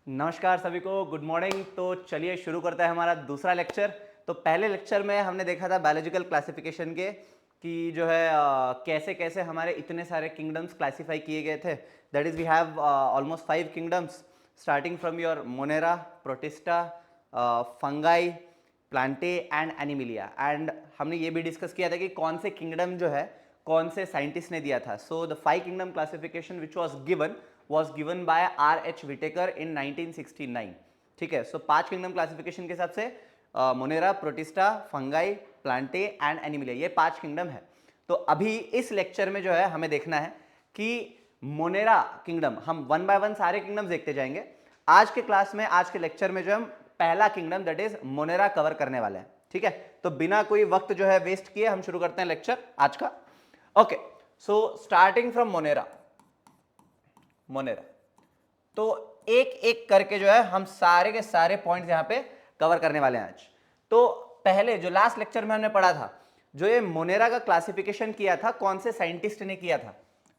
नमस्कार सभी को, गुड मॉर्निंग। तो चलिए शुरू करते हैं हमारा दूसरा लेक्चर। तो पहले लेक्चर में हमने देखा था बायोलॉजिकल क्लासिफिकेशन के कि जो है कैसे कैसे हमारे इतने सारे किंगडम्स क्लासिफाई किए गए थे। That is we have almost 5 kingdoms starting from your Monera, Protista, Fungi, Plantae and Animalia. And हमने ये भी डिस्कस किया था कि कौन से किंगडम जो है कौन से साइंटिस्ट ने दिया था। So the 5 kingdom classification which was given by R.H. Whittaker in 1969। ठीक है, सो 5 किंगडम क्लासिफिकेशन के हिसाब से Monera, Protista, Fungi, Plantae and Animalia, ये 5 किंगडम है। तो अभी इस लेक्चर में जो है हमें देखना है कि मोनेरा किंगडम, हम वन बाय वन सारे किंगडम्स देखते जाएंगे। आज के क्लास में, आज के लेक्चर में जो हम पहला kingdom that is Monera cover करने वाले हैं। ठीक है, तो बिना कोई वक्त जो है वेस्ट किए हम शुरू करते हैं लेक्चर आज का। Okay, so starting from Monera. तो एक एक करके जो है हम सारे के सारे पॉइंट्स यहां पे कवर करने वाले हैं आज। तो पहले जो लास्ट लेक्चर में हमने पढ़ा था, जो ये मोनेरा का क्लासिफिकेशन किया था कौन से साइंटिस्ट ने किया था,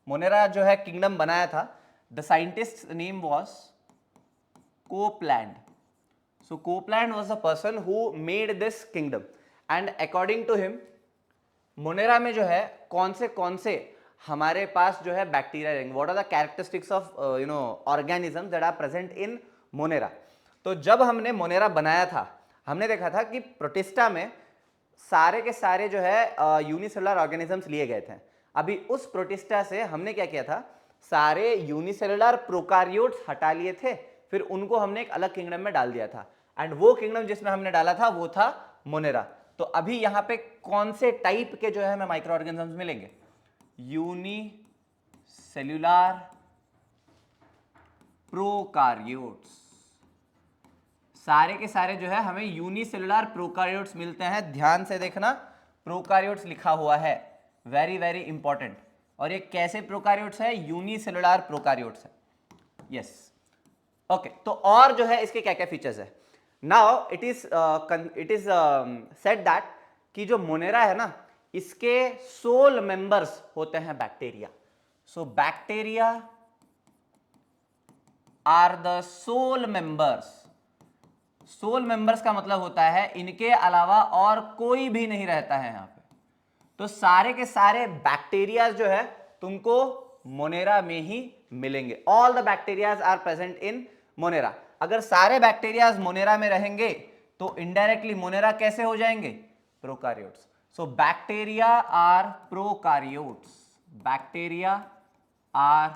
मोनेरा जो है किंगडम बनाया था, the scientist name was Copeland. So Copeland was the person who made this kingdom and according to him Monera में जो है कौन से हमारे पास जो है बैक्टीरिया रहेंगे, what are the characteristics of organism that are present in Monera. तो जब हमने मोनेरा बनाया था हमने देखा था कि प्रोटिस्टा में सारे के सारे जो है यूनिसेलुलर ऑर्गेनिजम्स लिए गए थे। अभी उस प्रोटिस्टा से हमने क्या किया था, सारे यूनिसेलुलर प्रोकारियोट्स हटा लिए थे, फिर उनको हमने एक अलग किंगडम में डाल दिया था। एंड वो किंगडम जिसमें हमने डाला था वो था मोनेरा। तो अभी यहां पे कौन से टाइप के जो है हमें माइक्रो ऑर्गेनिजम्स मिलेंगे, यूनिसेल्युलर प्रोकारियोट्स। सारे के सारे जो है हमें यूनिसेलुलर प्रोकारियोट्स मिलते हैं। ध्यान से देखना, प्रोकारियोट्स लिखा हुआ है, वेरी वेरी इंपॉर्टेंट। और ये कैसे प्रोकारियोट्स है, यूनिसेलुलर प्रोकारियोट्स है। Yes, okay. तो और जो है इसके क्या क्या फीचर्स है, now it is said that कि जो मोनेरा है ना, इसके सोल मेंबर्स होते हैं bacteria. So bacteria are the sole members. Sole members का मतलब होता है इनके अलावा और कोई भी नहीं रहता है यहां पे। तो सारे के सारे बैक्टीरियाज जो है तुमको मोनेरा में ही मिलेंगे। All the bacterias are present in Monera. अगर सारे बैक्टीरियाज मोनेरा में रहेंगे तो इनडायरेक्टली मोनेरा कैसे हो जाएंगे, prokaryotes. So bacteria are prokaryotes, bacteria are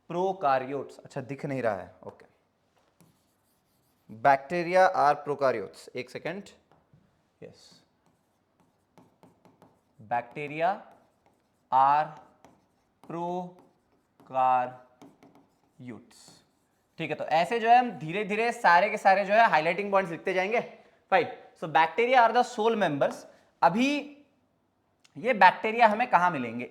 prokaryotes. अच्छा दिख नहीं रहा है, ओके। बैक्टीरिया आर प्रोकारियोट्स, एक second, yes, bacteria are prokaryotes. ठीक है, तो ऐसे जो है हम धीरे धीरे सारे के सारे जो है हाईलाइटिंग पॉइंट्स लिखते जाएंगे। Fine, so bacteria are the sole members. अभी ये बैक्टीरिया हमें कहां मिलेंगे,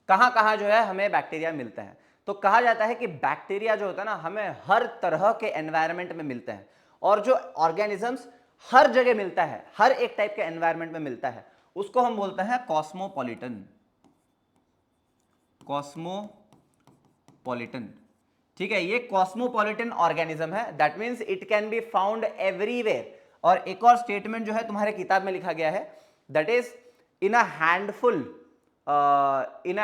कहां कहां जो है हमें बैक्टीरिया मिलते हैं। तो कहा जाता है कि बैक्टीरिया जो होता है ना, हमें हर तरह के एनवायरनमेंट में मिलते हैं। और जो ऑर्गेनिजम्स हर जगह मिलता है, हर एक टाइप के एनवायरनमेंट में मिलता है, उसको हम बोलते हैं कॉस्मोपॉलिटन। कॉस्मोपॉलिटन, ठीक है, ये कॉस्मोपॉलिटन ऑर्गेनिज्म है। That means it can be found everywhere. और एक और स्टेटमेंट जो है तुम्हारे किताब में लिखा गया है, that is in a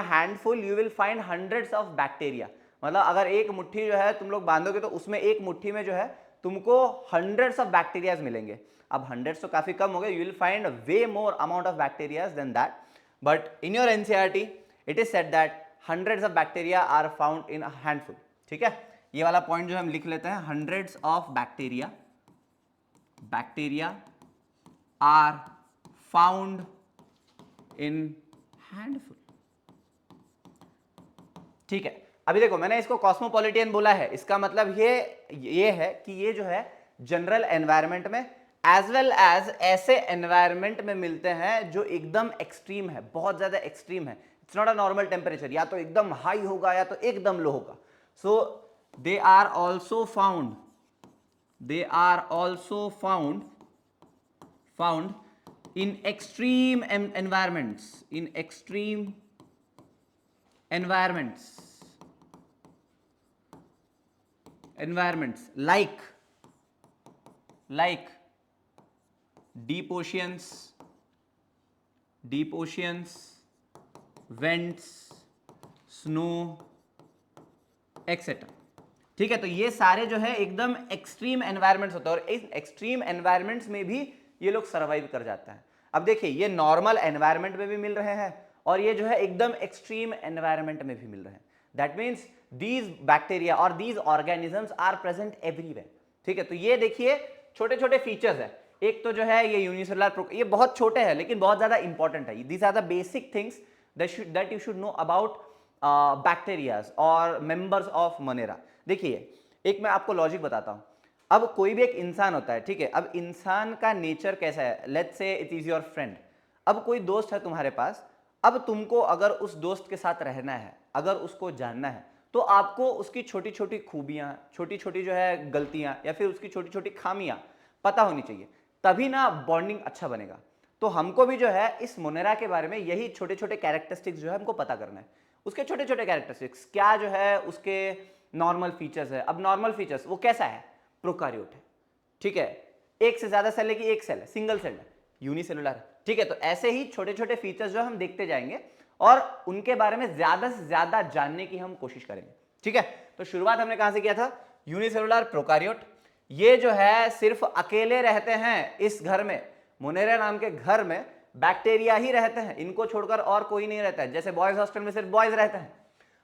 handful you will find hundreds of bacteria. मतलब अगर एक मुट्ठी जो है तुम लोग बांधोगे तो उसमें एक मुट्ठी में जो है तुमको हंड्रेड्स ऑफ बैक्टीरियाज मिलेंगे। अब हंड्रेड्स तो काफी कम हो गए, you will find way more amount of bacterias than that, but in your NCERT it is said that hundreds of bacteria are found in a handful. ठीक है, ये वाला पॉइंट जो हम लिख लेते हैं, hundreds of bacteria are found in handful. ठीक है, अभी देखो मैंने इसको कॉस्मोपॉलिटन बोला है, इसका मतलब ये है कि ये जो है जनरल एनवायरनमेंट में एज वेल एज ऐसे एनवायरनमेंट में मिलते हैं जो एकदम एक्सट्रीम है, बहुत ज्यादा एक्सट्रीम है। It's not a normal temperature, या तो एकदम हाई होगा या तो एकदम लो होगा। So they are also found in extreme environments, environments like deep oceans, vents, snow, etcetera. ठीक है, तो ये सारे जो है एकदम एक्सट्रीम एनवायरमेंट्स होते हैं और इस एक्सट्रीम एनवायरमेंट्स में भी ये लोग सर्वाइव कर जाते हैं। अब देखिए, ये नॉर्मल एनवायरमेंट में भी मिल रहे हैं और ये जो है एकदम एक्सट्रीम एनवायरमेंट में भी मिल रहे हैं। दैट मीन्स दीज बैक्टीरिया और these organisms are present everywhere. ठीक है, तो ये देखिए छोटे छोटे फीचर्स है। एक तो जो है ये यूनिसेलुलर, ये बहुत छोटे हैं लेकिन बहुत ज्यादा इंपॉर्टेंट है। These are the basic things that you should know about bacterias और मेंबर्स ऑफ मोनेरा। देखिए, एक मैं आपको लॉजिक बताता हूं। अब कोई भी एक इंसान होता है, ठीक है, अब इंसान का नेचर कैसा है, let's say it is your friend. अब कोई दोस्त है तुम्हारे पास, अब तुमको अगर उस दोस्त के साथ रहना है, अगर उसको जानना है, तो आपको उसकी छोटी छोटी खूबियां, छोटी छोटी जो है गलतियां या फिर उसकी छोटी छोटी खामियां पता होनी चाहिए, तभी ना बॉन्डिंग अच्छा बनेगा। तो हमको भी जो है इस मोनेरा के बारे में यही छोटे छोटे कैरेक्टरिस्टिक्स जो है हमको पता करना है। उसके छोटे छोटे कैरेक्टरिस्टिक्स क्या जो है, उसके नॉर्मल फीचर्स है। अब नॉर्मल फीचर्स वो कैसा है, प्रोकार्योट है। ठीक है, एक से ज्यादा सेल है कि एक सेल है, सिंगल सेल है, यूनिसेलुलर है। ठीक है, तो ऐसे ही छोटे छोटे फीचर्स जो हम देखते जाएंगे और उनके बारे में ज्यादा से ज्यादा जानने की हम कोशिश करेंगे। ठीक है, तो शुरुआत हमने कहां से किया था, यूनिसेलुलर प्रोकार्योट। ये जो है सिर्फ अकेले रहते हैं इस घर में, मोनेरा नाम के घर में बैक्टीरिया ही रहते हैं, इनको छोड़कर और कोई नहीं रहता है। जैसे बॉयज हॉस्टल में सिर्फ बॉयज रहते हैं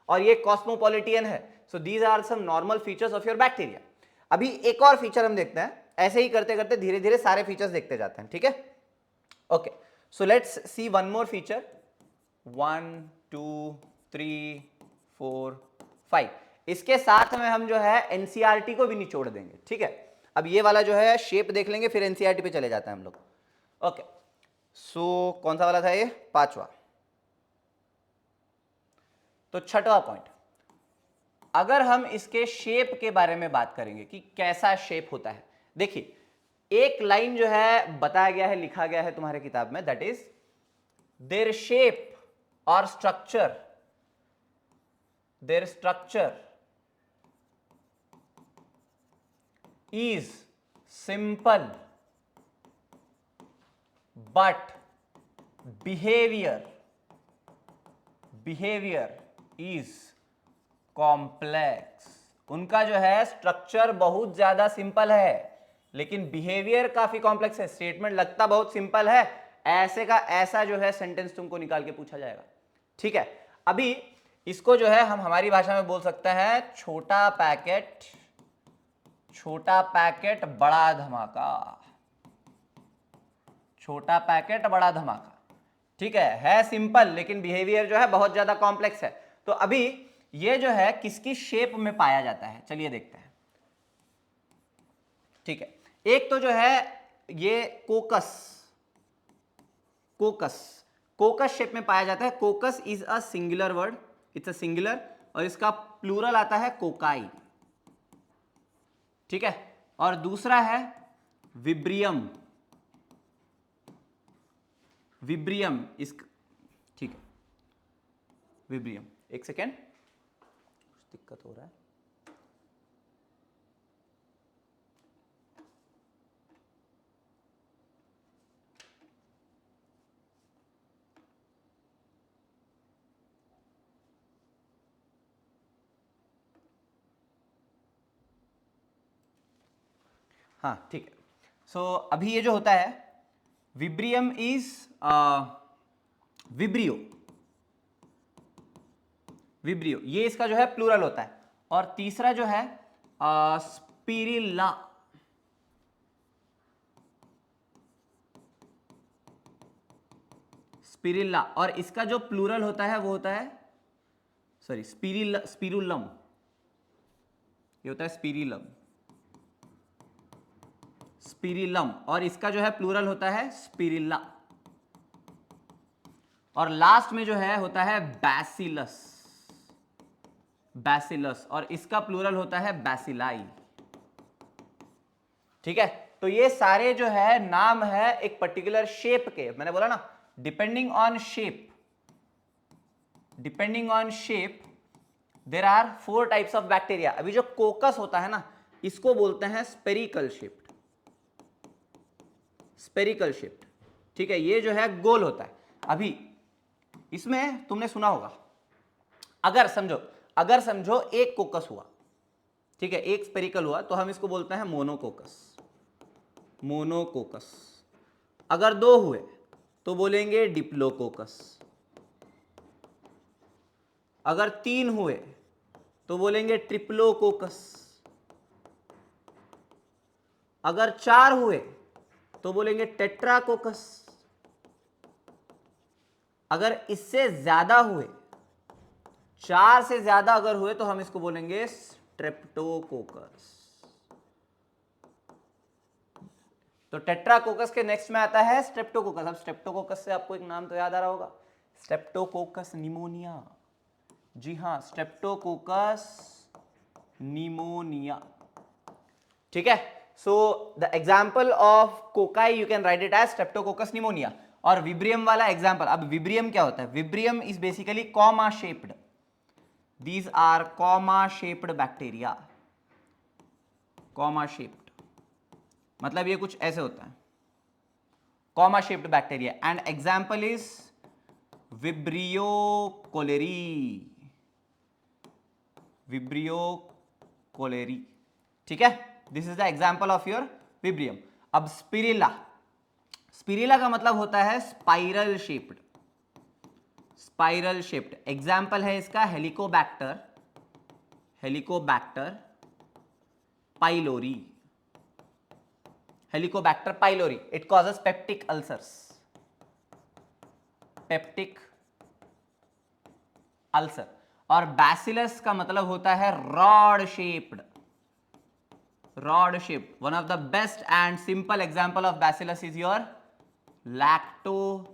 और ये कॉस्मोपॉलिटियन है। So these are some normal features of your bacteria. अभी एक और फीचर हम देखते हैं, ऐसे ही करते करते धीरे धीरे सारे फीचर्स देखते जाते हैं। ठीक है, okay, so let's see one more feature. 1 2 3 4 5। इसके साथ में हम जो है एनसीईआरटी को भी निचोड़ देंगे। ठीक है, अब ये वाला जो है शेप देख लेंगे, फिर एनसीईआरटी पे चले जाते हैं हम लोग। ओके, सो कौन सा वाला था ये, 5वां। तो 6वां पॉइंट, अगर हम इसके शेप के बारे में बात करेंगे कि कैसा शेप होता है। देखिए, एक लाइन जो है बताया गया है, लिखा गया है तुम्हारे किताब में, दैट इज देयर शेप और structure, there structure is simple but behavior is complex। उनका जो है स्ट्रक्चर बहुत ज्यादा सिंपल है लेकिन बिहेवियर काफी कॉम्प्लेक्स है। स्टेटमेंट लगता बहुत सिंपल है, ऐसे का ऐसा जो है सेंटेंस तुमको निकाल के पूछा जाएगा। ठीक है, अभी इसको जो है हम हमारी भाषा में बोल सकते हैं छोटा पैकेट बड़ा धमाका, छोटा पैकेट बड़ा धमाका। ठीक है सिंपल लेकिन बिहेवियर जो है बहुत ज्यादा कॉम्प्लेक्स है। तो अभी ये जो है किसकी शेप में पाया जाता है, चलिए देखते हैं। ठीक है, एक तो जो है ये कोकस शेप में पाया जाता है। कोकस is a singular word, it's a singular, और इसका प्लूरल आता है कोकाई। ठीक है, और दूसरा है विब्रियम इस, ठीक है, विब्रियम। एक सेकेंड, कुछ दिक्कत हो रहा है। हाँ ठीक है, सो अभी ये जो होता है विब्रियम इज विब्रियो, ये इसका जो है प्लूरल होता है। और तीसरा जो है स्पिरिल्ला, और इसका जो प्लूरल होता है वो होता है स्पिरुलम, ये होता है स्पिरिलम, और इसका जो है प्लूरल होता है स्पिरिल्ला। और लास्ट में जो है होता है बैसिलस, और इसका प्लूरल होता है बैसिलाई। ठीक है, तो ये सारे जो है नाम है एक पर्टिकुलर शेप के। मैंने बोला ना, depending on shape there are 4 types of bacteria. अभी जो कोकस होता है ना, इसको बोलते हैं स्पेरिकल शेप्ड, स्पेरिकल शेप्ड। ठीक है, ये जो है गोल होता है। अभी इसमें तुमने सुना होगा, अगर समझो एक कोकस हुआ, ठीक है, एक स्पेरिकल हुआ, तो हम इसको बोलते हैं मोनोकोकस, मोनोकोकस। अगर दो हुए तो बोलेंगे डिप्लोकोकस, अगर तीन हुए तो बोलेंगे ट्रिप्लोकोकस, अगर चार हुए तो बोलेंगे टेट्राकोकस, अगर इससे ज्यादा हुए, चार से ज्यादा अगर हुए तो हम इसको बोलेंगे स्ट्रेप्टोकोकस। तो टेट्राकोकस के नेक्स्ट में आता है स्ट्रेप्टोकोकस। अब स्ट्रेप्टोकोकस से आपको एक नाम तो याद आ रहा होगा, स्ट्रेप्टोकोकस निमोनिया। जी हाँ, स्ट्रेप्टोकोकस निमोनिया। ठीक है, so the example of cocci you can write it as Streptococcus pneumoniae. और विब्रियम वाला एग्जाम्पल, अब विब्रियम क्या होता है? Vibrium is basically comma shaped, these are comma shaped bacteria, comma shaped मतलब ये कुछ ऐसे होता है, comma shaped bacteria. And example is Vibrio cholerae, Vibrio cholerae. ठीक है, this is the example of your vibrium. अब स्पिरिला, स्पिरिला का मतलब होता है spiral shaped, spiral shaped. Example है इसका Helicobacter, Helicobacter pylori, Helicobacter pylori. It causes peptic ulcers, peptic ulcer. और बैसिलस का मतलब होता है rod shaped, rod shaped. One of the best and simple example of bacillus is your Lactobacillus.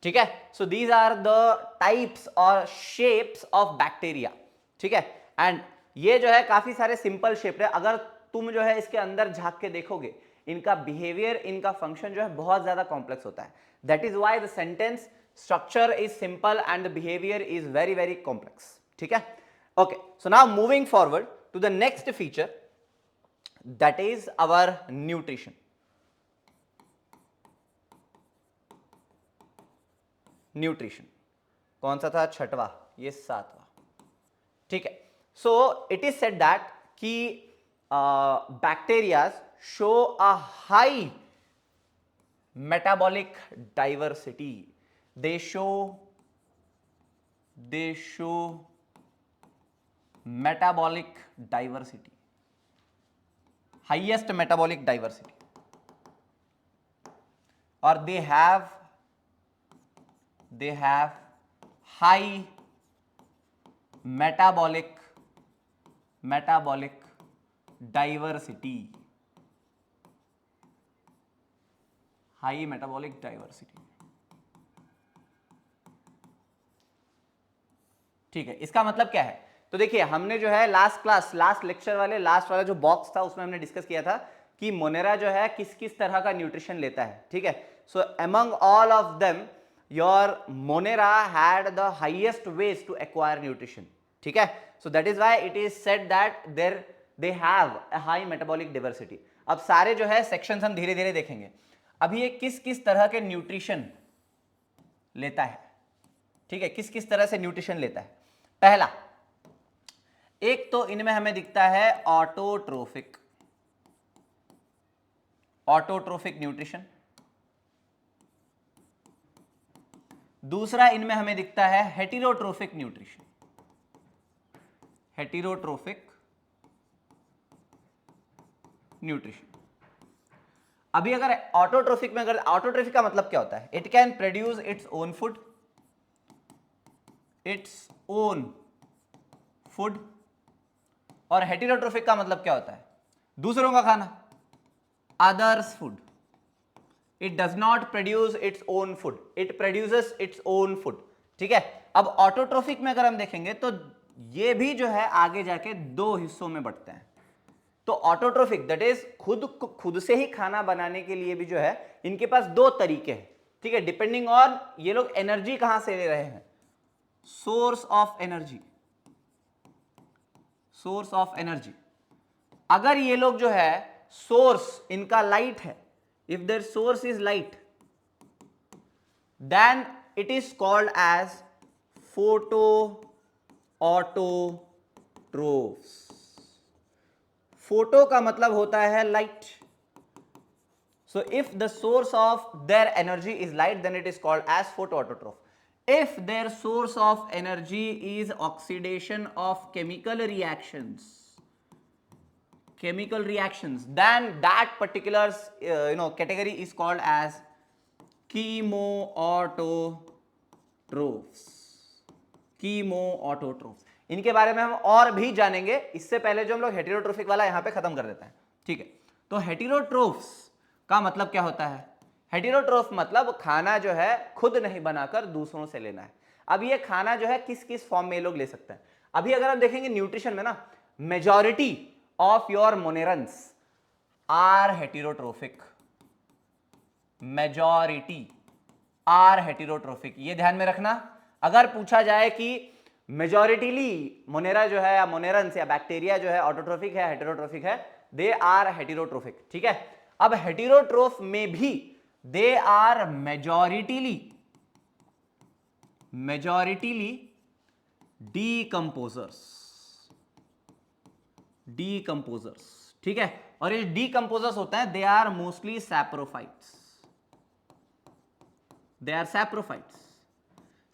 ठीक है, so these are the types और shapes of bacteria. ठीक है, एंड ये जो है काफी सारे सिंपल शेप है। अगर तुम जो है इसके अंदर झांक के देखोगे, इनका बिहेवियर, इनका फंक्शन जो है बहुत ज्यादा कॉम्प्लेक्स होता है। That is why the sentence structure is simple and the behaviour is very very complex. ठीक है, okay, so now moving forward to the next feature, that is our nutrition. Nutrition कौन सा था? छठवां, ये सातवां। ठीक है, so it is said that कि bacteria show a high metabolic diversity, they show metabolic diversity, highest metabolic diversity, और they have high metabolic diversity, high metabolic diversity। ठीक है, इसका मतलब क्या है? तो देखिए, हमने जो है लास्ट लेक्चर वाले लास्ट वाला जो बॉक्स था उसमें हमने डिस्कस किया था कि मोनेरा जो है किस किस तरह का न्यूट्रिशन लेता है। ठीक है, so among all of them your Monera had the highest ways to acquire nutrition. ठीक है, so that is why it is said that they have a high metabolic diversity. अब सारे जो है सेक्शंस हम धीरे धीरे देखेंगे। अभी ये किस किस तरह के न्यूट्रिशन लेता है? ठीक है, किस किस तरह से न्यूट्रिशन लेता है? पहला, एक तो इनमें हमें दिखता है ऑटोट्रोफिक, ऑटोट्रोफिक न्यूट्रिशन। दूसरा इनमें हमें दिखता है हेटेरोट्रोफिक न्यूट्रिशन, हेटेरोट्रोफिक न्यूट्रिशन। अभी अगर ऑटोट्रोफिक में, अगर ऑटोट्रोफिक का मतलब क्या होता है? It can produce its own food, its own food. और हेटेरोट्रोफिक का मतलब क्या होता है? दूसरों का खाना, others food. It does not produce its own food, it produces its own food. ठीक है, अब ऑटोट्रोफिक में अगर हम देखेंगे तो ये भी जो है आगे जाके दो हिस्सों में बढ़ते हैं। तो ऑटोट्रोफिक दैट इज खुद से ही खाना बनाने के लिए भी जो है इनके पास दो तरीके हैं। ठीक है, डिपेंडिंग ऑन ये लोग एनर्जी कहां से ले रहे हैं, source of energy. Source of energy. अगर ये लोग जो है सोर्स इनका लाइट है, if their source is light, then it is called as photo autotrophs. Photo का मतलब होता है light. So if the source of their energy is light, then it is called as photoautotroph. If their source of energy is oxidation of chemical reactions, then that particular category is called as chemoautotrophs. chemoautotrophs. इनके बारे में हम और भी जानेंगे, इससे पहले जो हम लोग हेटेरोट्रोफिक वाला यहां पे खत्म कर देते हैं, ठीक है। तो हेटेरोट्रोफ्स का मतलब क्या होता है? हेटेरोट्रोफ मतलब खाना जो है खुद नहीं बनाकर दूसरों से लेना है। अब ये खाना जो है किस किस फॉर्म में ये लोग ले सकते हैं? अभी अगर हम देखेंगे न्यूट्रिशन में ना, majority of your monerans are heterotrophic, majority are heterotrophic. ये ध्यान में रखना, अगर पूछा जाए कि मेजॉरिटीली मोनेरा जो है या मोनेरन्स या बैक्टीरिया जो है ऑटोट्रोफिक है हेटेरोट्रोफिक है, दे आर हेटेरोट्रोफिक, ठीक है। अब हेटेरोट्रोफ में भी दे आर मेजॉरिटीली डीकंपोजर्स, ठीक है। और ये डीकंपोजर्स होते हैं, they are mostly saprophytes, they are saprophytes.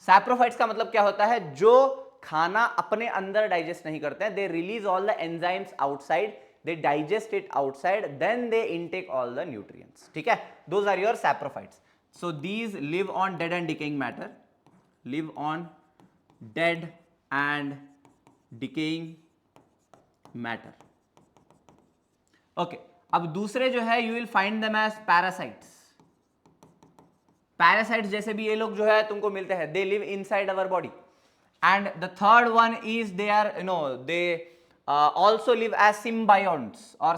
Saprophytes का मतलब क्या होता है? जो खाना अपने अंदर डाइजेस्ट नहीं करते हैं, they release all the enzymes outside, they digest it outside, then they intake all the nutrients, ठीक है। those are your saprophytes. So these live on dead and decaying matter, live on dead and decaying matter. okay, अब दूसरे जो है you will find them as parasites. parasites जैसे भी ये लोग जो है तुमको मिलते हैं, they live inside our body. and the third one is they are they also live as symbionts or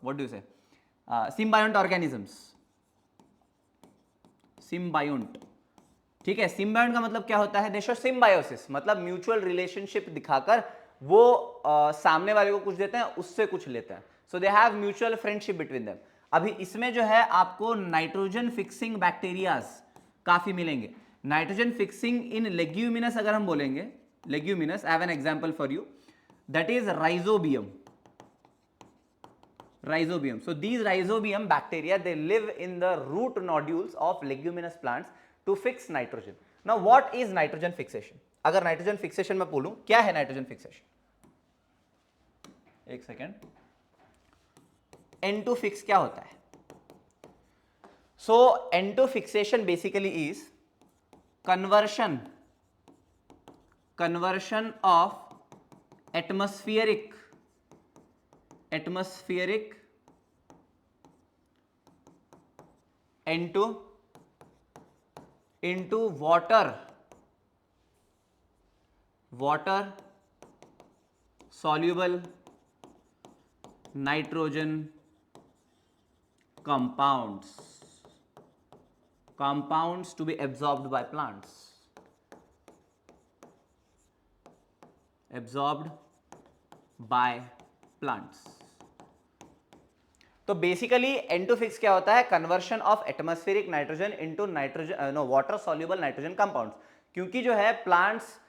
what do you say, symbiont organisms, symbiont, ठीक है। symbiont का मतलब क्या होता है? दे शो symbiosis, मतलब म्यूचुअल रिलेशनशिप दिखाकर वो सामने वाले को कुछ देते हैं, उससे कुछ लेते हैं। So they have mutual friendship between them. अभी इसमें जो है आपको नाइट्रोजन फिक्सिंग बैक्टीरियाज काफी मिलेंगे। नाइट्रोजन फिक्सिंग इन लेग्यूमिनस अगर हम बोलेंगे, leguminous, I have an example for you, that is rhizobium. So these rhizobium bacteria, they live in the root nodules of leguminous plants to fix nitrogen. Now what is nitrogen fixation? अगर nitrogen fixation मैं बोलूं, क्या है nitrogen fixation? एक second, N2 fix क्या होता है? So N2 fixation basically is conversion of atmospheric N2 into water soluble nitrogen compounds to be absorbed by plants, तो बेसिकली N2 फिक्स क्या होता है? Conversion of atmospheric nitrogen into nitrogen water soluble nitrogen compounds. क्योंकि जो है plants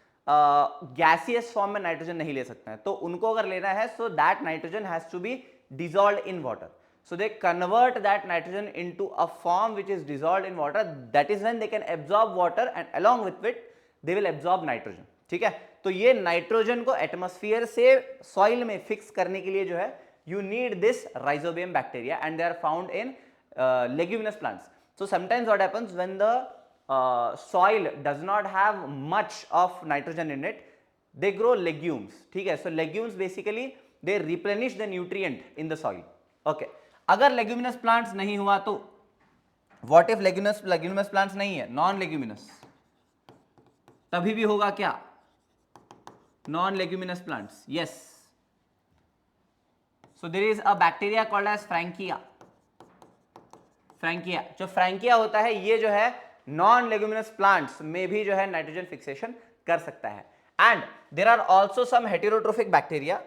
gaseous form में nitrogen नहीं ले सकते हैं, तो उनको अगर लेना है so that nitrogen has to be dissolved in water, so they convert that nitrogen into a form which is dissolved in water. That is when they can absorb water and along with it they will absorb nitrogen, ठीक है। तो ये nitrogen को atmosphere से soil में fix करने के लिए जो है you need this rhizobium bacteria and they are found in leguminous plants. So sometimes what happens when the soil does not have much of nitrogen in it, they grow legumes, ठीक है। So legumes basically they replenish the nutrient in the soil. Okay, अगर leguminous plants नहीं हुआ तो what if leguminous plants नहीं है, non leguminous, तभी भी होगा क्या? Non leguminous plants, yes. So there is a bacteria called as Frankia. जो फ्रैंकिया होता है ये जो है नॉन लेग्यूमिनस प्लांट्स में भी जो है नाइट्रोजन फिक्सेशन कर सकता है। and there are also some heterotrophic bacteria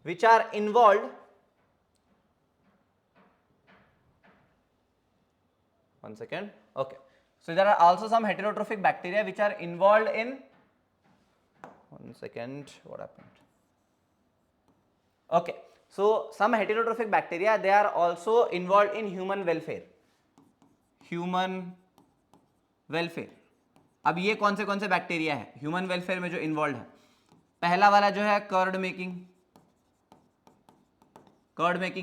which are involved, one second, okay, so there are also some heterotrophic bacteria which are involved in, one second, what happened, okay, so some heterotrophic bacteria, they are also involved in human welfare. अब ये कौन से bacteria है human welfare में जो involve है? पहला वाला जो है कर्ड मेकिंग,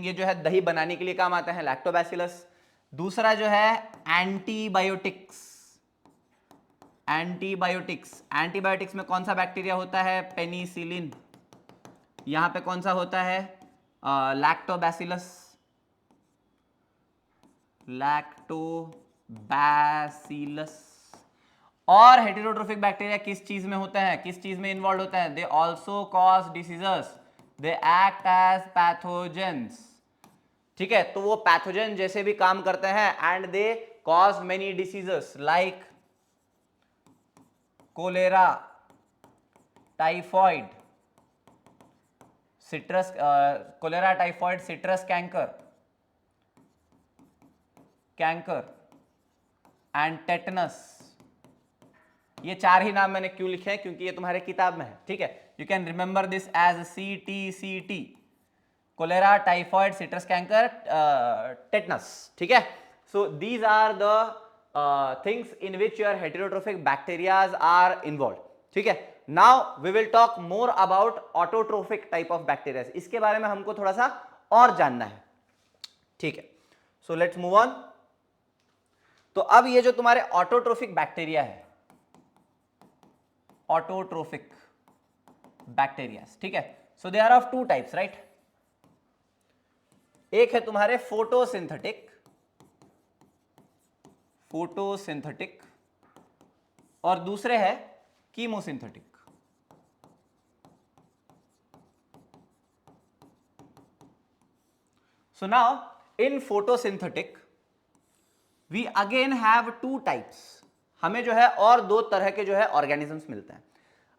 ये जो है दही बनाने के लिए काम आता है, लैक्टोबैसिलस। दूसरा जो है एंटीबायोटिक्स में कौन सा बैक्टीरिया होता है? पेनिसिलिन। यहां पे कौन सा होता है? लैक्टोबैसिलस। और हेटेरोट्रोफिक बैक्टीरिया किस चीज में होते हैं, किस चीज में इन्वॉल्व होते हैं? They also cause diseases, they act as pathogens. ठीक है, तो वो पैथोजन जैसे भी काम करते हैं and they cause many diseases like cholera, typhoid, citrus canker and tetanus. ये चार ही नाम मैंने क्यों लिखे हैं? क्योंकि ये तुम्हारे किताब में है। ठीक है, you can remember this as CTCT, cholera, typhoid, citrus canker, tetanus. ठीक है, so these are the things in which your heterotrophic bacterias are involve. ठीक है, now we will talk more about autotrophic type of bacteria. इसके बारे में हमको थोड़ा सा और जानना है। ठीक है, सो लेट्स मूव ऑन। तो अब ये जो तुम्हारे ऑटोट्रोफिक बैक्टीरिया है, ऑटोट्रोफिक बैक्टीरिया, ठीक है, so they are of two types, right? एक है तुम्हारे फोटोसिंथेटिक और दूसरे है chemosynthetic. So now in photosynthetic we again have two types. हमें जो है और दो तरह के जो है ऑर्गेनिजम्स मिलते हैं।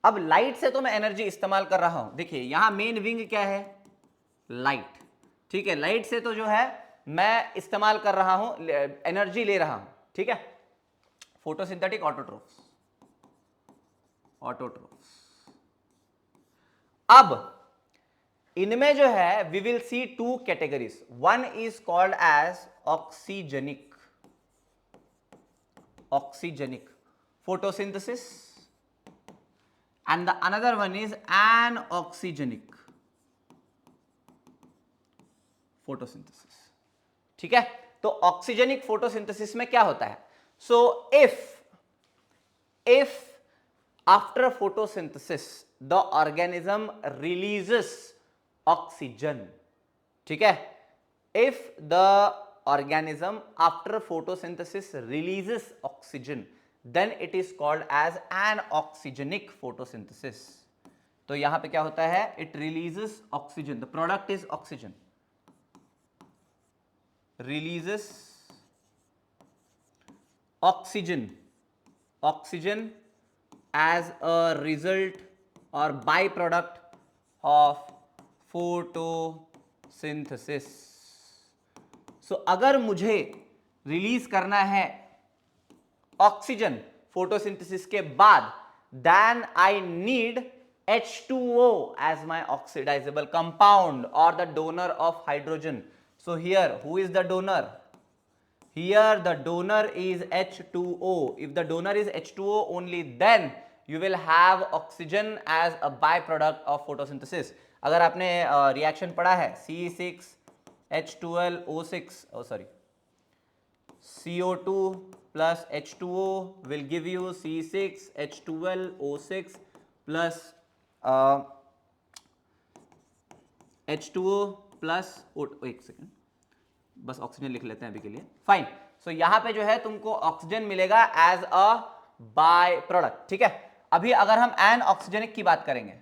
अब लाइट से तो मैं एनर्जी इस्तेमाल कर रहा हूं। देखिए यहां मेन विंग क्या है? लाइट। ठीक है, लाइट से तो जो है मैं इस्तेमाल कर रहा हूं, एनर्जी ले रहा हूं। ठीक है, फोटोसिंथेटिक, ऑटोट्रोफ्स। अब इनमें जो है we will see two categories. One is called as oxygenic photosynthesis and the another one is anoxygenic photosynthesis। ठीक है, तो ऑक्सीजेनिक फोटोसिंथेसिस में क्या होता है? सो if after photosynthesis the organism releases oxygen, ठीक है, if the organism after photosynthesis releases oxygen then it is called as anoxygenic photosynthesis। तो यहां पे क्या होता है? it releases oxygen, the product is oxygen, releases oxygen as a result or byproduct of photosynthesis। सो अगर मुझे रिलीज करना है ऑक्सीजन फोटोसिंथेसिस के बाद, then I need H2O as my oxidizable compound or the donor of hydrogen। So here who is the donor? Here the donor is H2O। If the donor is H2O only then you will have oxygen as a byproduct of photosynthesis। अगर आपने reaction पढ़ा है C6H12O6, oh sorry, CO2 plus H2O will give you C6H12O6 plus H2O plus एक second, बस oxygen लिख लेते हैं अभी के लिए। फाइन, सो यहां पे जो है तुमको ऑक्सीजन मिलेगा एज अ बाय प्रोडक्ट। ठीक है, अभी अगर हम एन ऑक्सीजनिक की बात करेंगे,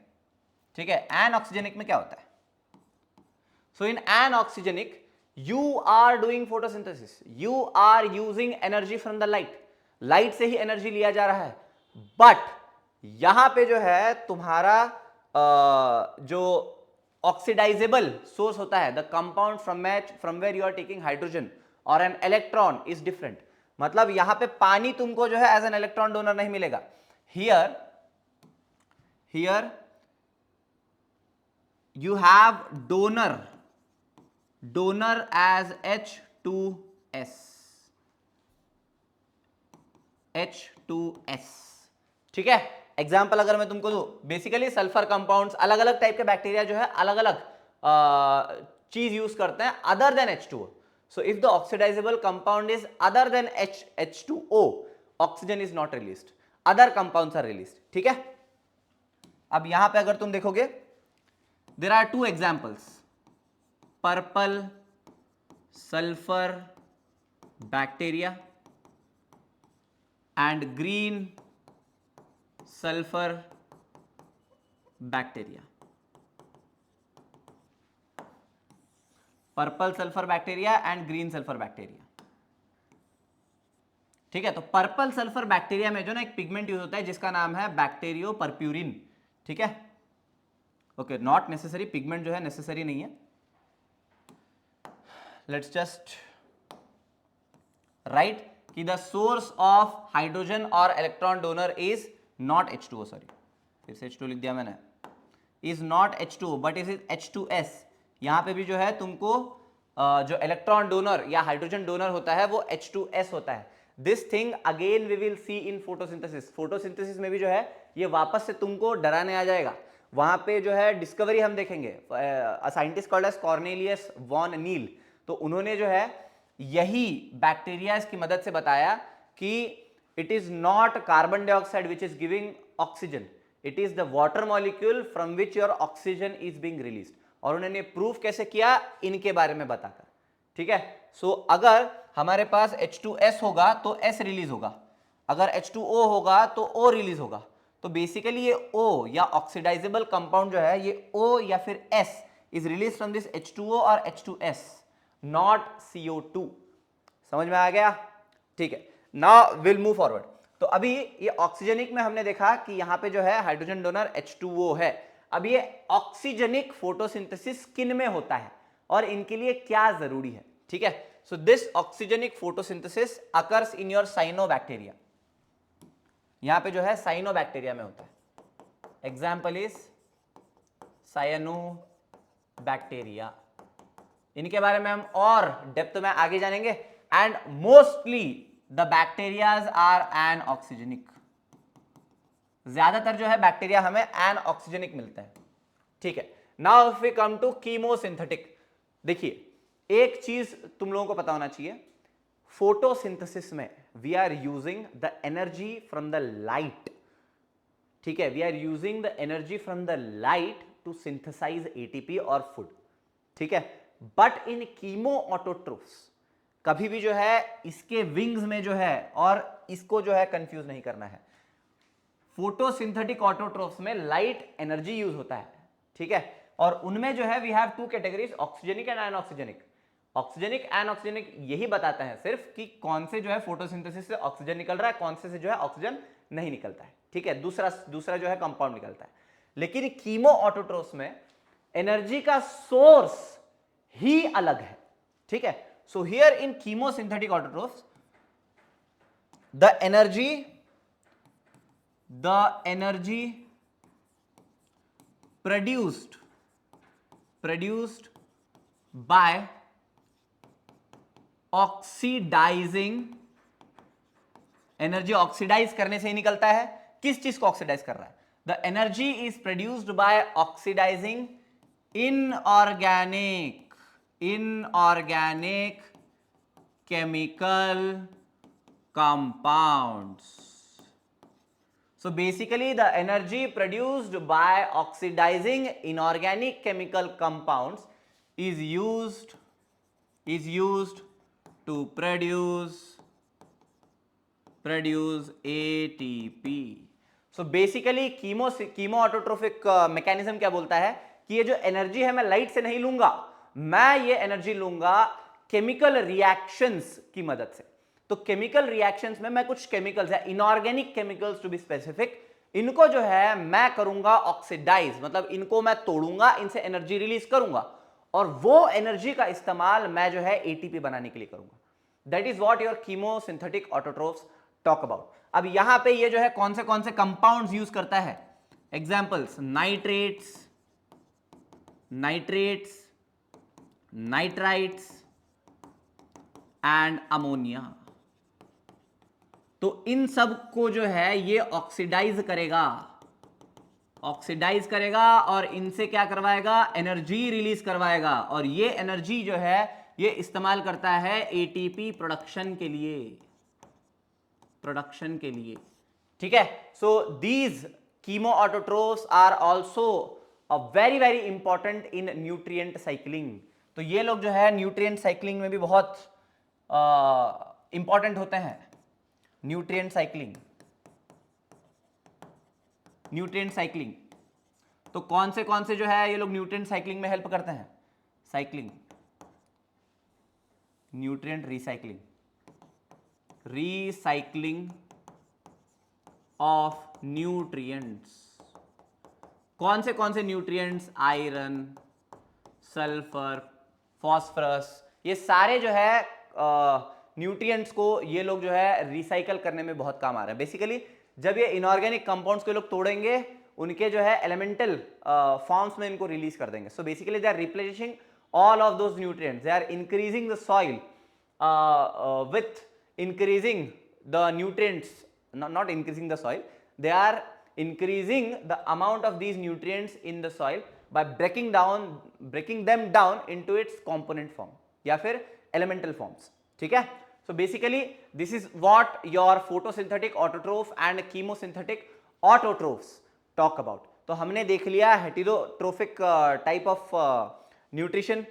ठीक है, एन ऑक्सीजनिक में क्या होता है? So in anoxygenic you are doing photosynthesis, you are using energy from the light, light से ही energy लिया जा रहा है, but यहां पे जो है तुम्हारा जो ऑक्सीडाइजेबल सोर्स होता है, the compound from where you are taking hydrogen और एन इलेक्ट्रॉन इज डिफरेंट। मतलब यहां पे पानी तुमको जो है एज एन इलेक्ट्रॉन डोनर नहीं मिलेगा। Here you have donor as H2S, ठीक है। एग्जाम्पल अगर मैं तुमको दूं, बेसिकली सल्फर कंपाउंड्स, अलग अलग टाइप के बैक्टीरिया जो है अलग अलग चीज यूज करते हैं other than H2O। So if the oxidisable compound is other than H2O, oxygen is not released, other compounds are released, ठीक है। अब यहां पे अगर तुम देखोगे, there are two examples, purple sulfur bacteria and green sulfur bacteria। Purple sulphur bacteria and green sulphur bacteria, ठीक है। तो पर्पल सल्फर बैक्टीरिया में जो ना एक पिगमेंट यूज होता है जिसका नाम है बैक्टीरियो परप्यूरिन, ठीक है। ओके, नॉट नेसेसरी, पिगमेंट जो है नेसेसरी नहीं है। लेट्स जस्ट राइट कि द सोर्स ऑफ हाइड्रोजन और electron donor is not H2O, sorry फिर से H2 लिख दिया मैंने, is not H2O but is H2S। यहां पे भी जो है तुमको जो इलेक्ट्रॉन डोनर या हाइड्रोजन डोनर होता है वो H2S होता है। This thing again we will see in photosynthesis. Photosynthesis में भी जो है ये वापस से तुमको डराने आ जाएगा। वहां पे जो है डिस्कवरी हम देखेंगे, scientist called as Cornelius van Niel, तो उन्होंने जो है यही बैक्टीरिया की मदद से बताया कि it is not carbon dioxide which is giving oxygen, it is the water molecule from which your oxygen is being released. और उन्होंने प्रूफ कैसे किया, इनके बारे में बताकर, ठीक है। सो अगर हमारे पास H2S होगा तो S रिलीज होगा, अगर H2O होगा तो O रिलीज होगा। तो बेसिकली ये O या ऑक्सीडाइजेबल कंपाउंड जो है ये O या फिर S is release from this H2O और H2S, नॉट CO2। समझ में आ गया, ठीक है। Now will move forward. तो अभी ये ऑक्सीजनिक में हमने देखा कि यहां पे जो है हाइड्रोजन डोनर H2O है। अब ये ऑक्सीजनिक फोटोसिंथेसिस किन में होता है और इनके लिए क्या जरूरी है, ठीक है। So this oxygenic photosynthesis occurs in your cyanobacteria. यहां पे जो है साइनोबैक्टीरिया में होता है। Example is cyanobacteria. इनके बारे में हम और डेप्थ में आगे जानेंगे। And mostly the bacterias are anoxygenic. ज्यादातर जो है बैक्टीरिया हमें एन ऑक्सीजनिक मिलता है, ठीक है। Now if we come to chemosynthetic, देखिए एक चीज तुम लोगों को पता होना चाहिए, फोटोसिंथेसिस में we are using the energy from the light, ठीक है। We are using the energy from the light to synthesize ATP और फूड, ठीक है। बट इन कीमो ऑटोट्रोफ्स कभी भी जो है इसके विंग्स में जो है, और इसको जो है कंफ्यूज नहीं करना है, फोटोसिंथेटिक ऑटोट्रोफ्स में लाइट एनर्जी यूज होता है, ठीक है। और उनमें जो है we have two categories, oxygenic and anoxygenic. Oxygenic anoxygenic यही बताता है सिर्फ कि कौन से जो है फोटोसिंथेसिस से ऑक्सीजन निकल रहा है, कौन से जो है ऑक्सीजन नहीं निकलता है, ठीक है। दूसरा जो है कंपाउंड निकलता है। लेकिन कीमो ऑटोट्रोफ्स में एनर्जी का सोर्स ही अलग है, ठीक है। So here in chemosynthetic autotrophs the energy produced by oxidising, energy oxidise करने से ही निकलता है। किस चीज को ऑक्सीडाइज कर रहा है? The energy is produced by oxidizing inorganic chemical compounds. So basically the energy produced by oxidizing inorganic chemical compounds is used to produce ATP. So basically chemo autotrophic mechanism क्या बोलता है कि ये जो एनर्जी है मैं लाइट से नहीं लूंगा, मैं ये एनर्जी लूंगा केमिकल रिएक्शंस की मदद से। तो केमिकल रिएक्शंस में मैं कुछ केमिकल्स है, inorganic chemicals to be specific, इनको जो है मैं करूंगा ऑक्सीडाइज, मतलब इनको मैं तोड़ूंगा, इनसे एनर्जी रिलीज करूंगा और वो एनर्जी का इस्तेमाल मैं जो है एटीपी बनाने के लिए करूंगा। That is what your chemosynthetic autotrophs talk about. अब यहां पे ये जो है कौन से कंपाउंड्स यूज करता है, examples nitrates, nitrites and ammonia. तो इन सब को जो है ये ऑक्सीडाइज करेगा और इनसे क्या करवाएगा, एनर्जी रिलीज करवाएगा और ये एनर्जी जो है ये इस्तेमाल करता है एटीपी प्रोडक्शन के लिए, ठीक है। So these chemo autotrophs are also a very very important in nutrient cycling. तो ये लोग जो है न्यूट्रिएंट साइक्लिंग में भी बहुत इंपॉर्टेंट होते हैं। न्यूट्रिएंट साइक्लिंग तो कौन से जो है ये लोग न्यूट्रिएंट साइक्लिंग में हेल्प करते हैं, न्यूट्रिएंट रिसाइक्लिंग ऑफ न्यूट्रिएंट्स। कौन से न्यूट्रिएंट्स, आयरन, सल्फर, फास्फोरस, ये सारे जो है न्यूट्रिएंट्स को ये लोग जो है रिसाइकल करने में बहुत काम आ रहा है। बेसिकली जब ये इनऑर्गेनिक कंपाउंड्स को लोग तोड़ेंगे उनके जो है एलिमेंटल फॉर्म्स में इनको रिलीज कर देंगे। So basically they are replacing all of those nutrients, they are increasing the soil with increasing the nutrients, not increasing the soil, they are increasing the amount of these nutrients in the soil by breaking them down into its component form या फिर elemental forms, ठीक है। So basically this is what your photosynthetic autotroph and chemosynthetic autotrophs talk about। तो हमने देख लिया heterotrophic type of nutrition,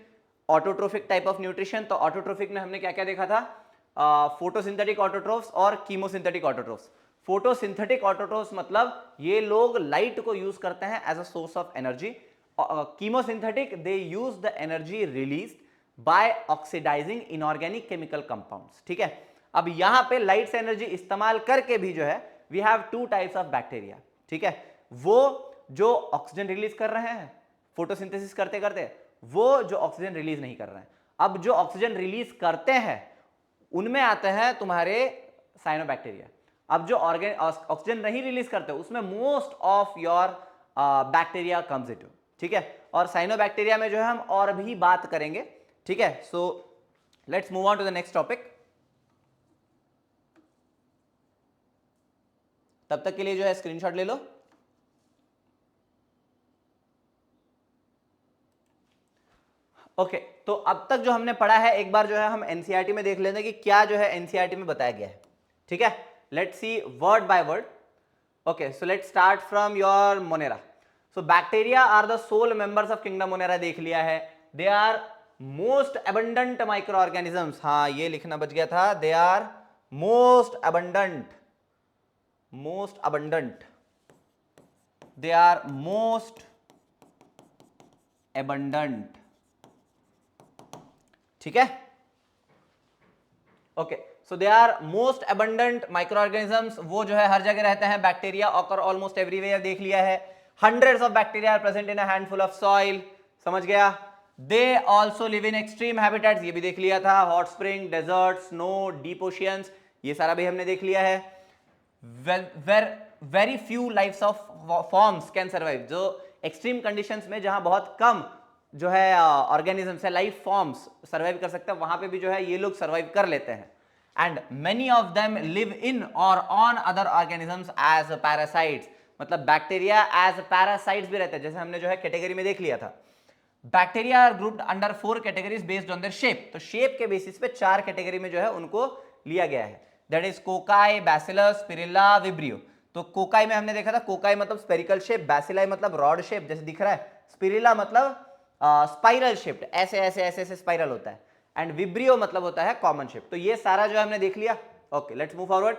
autotrophic type of nutrition. तो autotrophic में हमने क्या क्या देखा था, फोटोसिंथेटिक ऑटोट्रोफ्स और कीमोसिंथेटिक ऑटोट्रोफ्स। फोटोसिंथेटिक ऑटोट्रोफ्स मतलब ये लोग लाइट को यूज करते हैं as a source of energy. Chemosynthetic they use the energy release by oxidizing inorganic chemical compounds, ठीक है। अब यहां पे लाइट से एनर्जी इस्तेमाल करके भी जो है we have two types of bacteria, ठीक है। वो जो ऑक्सीजन रिलीज कर रहे हैं फोटोसिंथेसिस करते करते, वो जो ऑक्सीजन रिलीज नहीं कर रहे हैं। अब जो ऑक्सीजन रिलीज करते हैं उनमें आते हैं तुम्हारे साइनोबैक्टीरिया। अब जो ऑक्सीजन नहीं रिलीज करते उसमें most of your bacteria comes into, ठीक है। और साइनोबैक्टीरिया में जो है हम और भी बात करेंगे, ठीक है। So let's move on to the next topic. तब तक के लिए जो है स्क्रीनशॉट ले लो। ओके तो अब तक जो हमने पढ़ा है एक बार जो है हम एनसीईआरटी में देख लेते हैं कि क्या जो है एनसीईआरटी में बताया गया है, ठीक है। Let's see word by word. Okay so let's start from your Monera. So bacteria are the sole members of kingdom Monera, देख लिया है। They are most abundant microorganisms, हाँ ये लिखना बच गया था, they are most abundant, they are most abundant, ठीक है। Okay so they are most abundant microorganisms, वो जो है हर जगह रहते हैं। बैक्टीरिया ऑकर ऑलमोस्ट एवरीवेयर, देख लिया है। Hundreds of bacteria are present in a handful of soil, समझ गया। They also live in extreme habitats, ये भी देख लिया था। Hot spring, desert, snow, deep oceans, ये सारा भी हमने देख लिया है। Very few lifes of forms can survive, जो एक्सट्रीम कंडीशंस में जहां बहुत कम जो है ऑर्गेनिजम्स है, लाइफ फॉर्म्स सर्वाइव कर सकते हैं, वहां पे भी जो है ये लोग सर्वाइव कर लेते हैं। And many of them live in और on other organisms as parasites, मतलब बैक्टीरिया एज पैरासाइट्स भी रहते हैं, जैसे हमने जो है कैटेगरी में देख लिया था। Bacteria are grouped under 4 categories based on their shape, तो शेप के बेसिस पे 4 कैटेगरी में जो है उनको लिया गया है। That is cocci, bacillus, spirilla, vibrio. तो कोकाई में हमने देखा था, कोकाई मतलब स्पेरिकल शेप, बैसिलाई मतलब रॉड शेप जैसे दिख रहा है, स्पिरिल्ला मतलब स्पाइरल शेप्ड, ऐसे ऐसे ऐसे ऐसे स्पाइरल होता है, एंड विब्रियो मतलब होता है कॉमन शेप। तो ये सारा जो है हमने देख लिया। Okay let's move forward.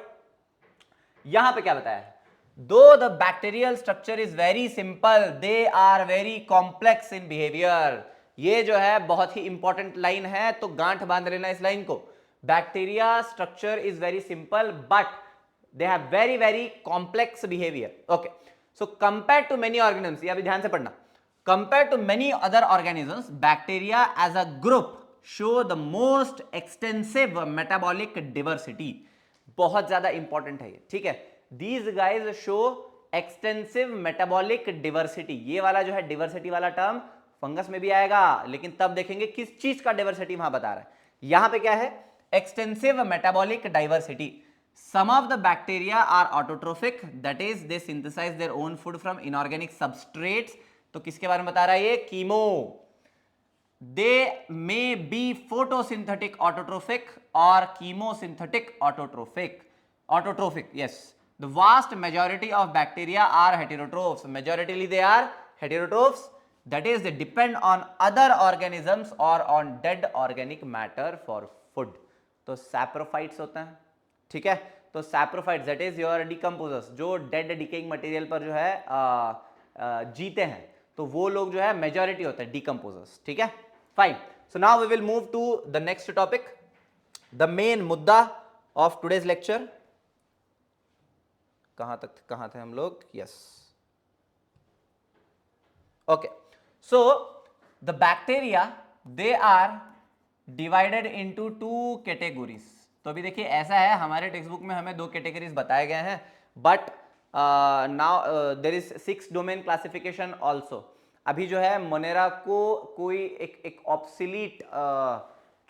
यहां पे क्या बताया है, though the bacterial structure is very simple, they are very complex in behaviour. ये जो है बहुत ही इंपॉर्टेंट लाइन है, तो गांठ बांध लेना इस लाइन को। Bacteria structure is very simple but they have very very complex behaviour. Okay, so compare to many organisms, ये अभी ध्यान से पढ़ना. Compare to many other organisms, bacteria as a group show the most extensive metabolic diversity. बहुत ज्यादा important है ये, ठीक है. These guys show extensive metabolic diversity. ये वाला जो है डिवर्सिटी वाला टर्म फंगस में भी आएगा, लेकिन तब देखेंगे किस चीज का डिवर्सिटी वहां बता रहा है. यहां पे क्या है, extensive metabolic diversity. Some of the bacteria are autotrophic, that is they synthesise their own food from inorganic substrates. तो किसके बारे में बता रहा है ये, chemo. They may be photosynthetic autotrophic और chemosynthetic autotrophic. yes, the vast majority of bacteria are heterotrophs. Majoritarily they are heterotrophs, that is they depend on other organisms or on dead organic matter for food. तो saprophytes होते हैं, ठीक है. तो saprophytes that is your decomposers, जो dead decaying material पर जो है जीते हैं, तो वो लोग जो है मेजॉरिटी होते हैं decomposers, ठीक है. Fine. So now we will move to the next topic, the main मुद्दा ऑफ टुडेज लेक्चर. कहां थे हम लोग, yes. Okay, so the bacteria they are divided into 2 categories. तो अभी देखिए ऐसा है, हमारे टेक्स्ट बुक में हमें 2 कैटेगरीज बताए गए हैं, but now there is 6 domain classification also. अभी जो है मोनेरा को कोई एक ऑब्सोलीट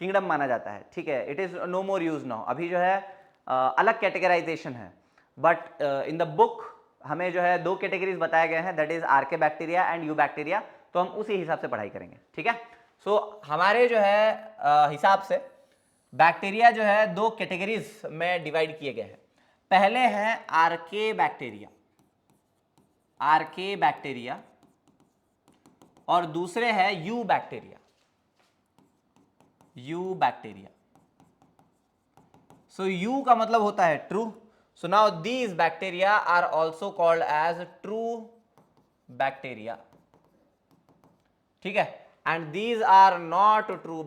किंगडम माना जाता है, ठीक है. It is no more use now. अभी जो है अलग कैटेगराइजेशन है, बट इन द बुक हमें जो है 2 कैटेगरीज बताए गए हैं, that is archaebacteria and eubacteria. तो हम उसी हिसाब से पढ़ाई करेंगे, ठीक है. सो हमारे जो है हिसाब से बैक्टीरिया जो है 2 कैटेगरीज में डिवाइड किए गए हैं. पहले हैं आर्के बैक्टीरिया और दूसरे है यू बैक्टीरिया. सो यू का मतलब होता है true. So now these bacteria are also called as true bacteria, ठीक है. And these are not true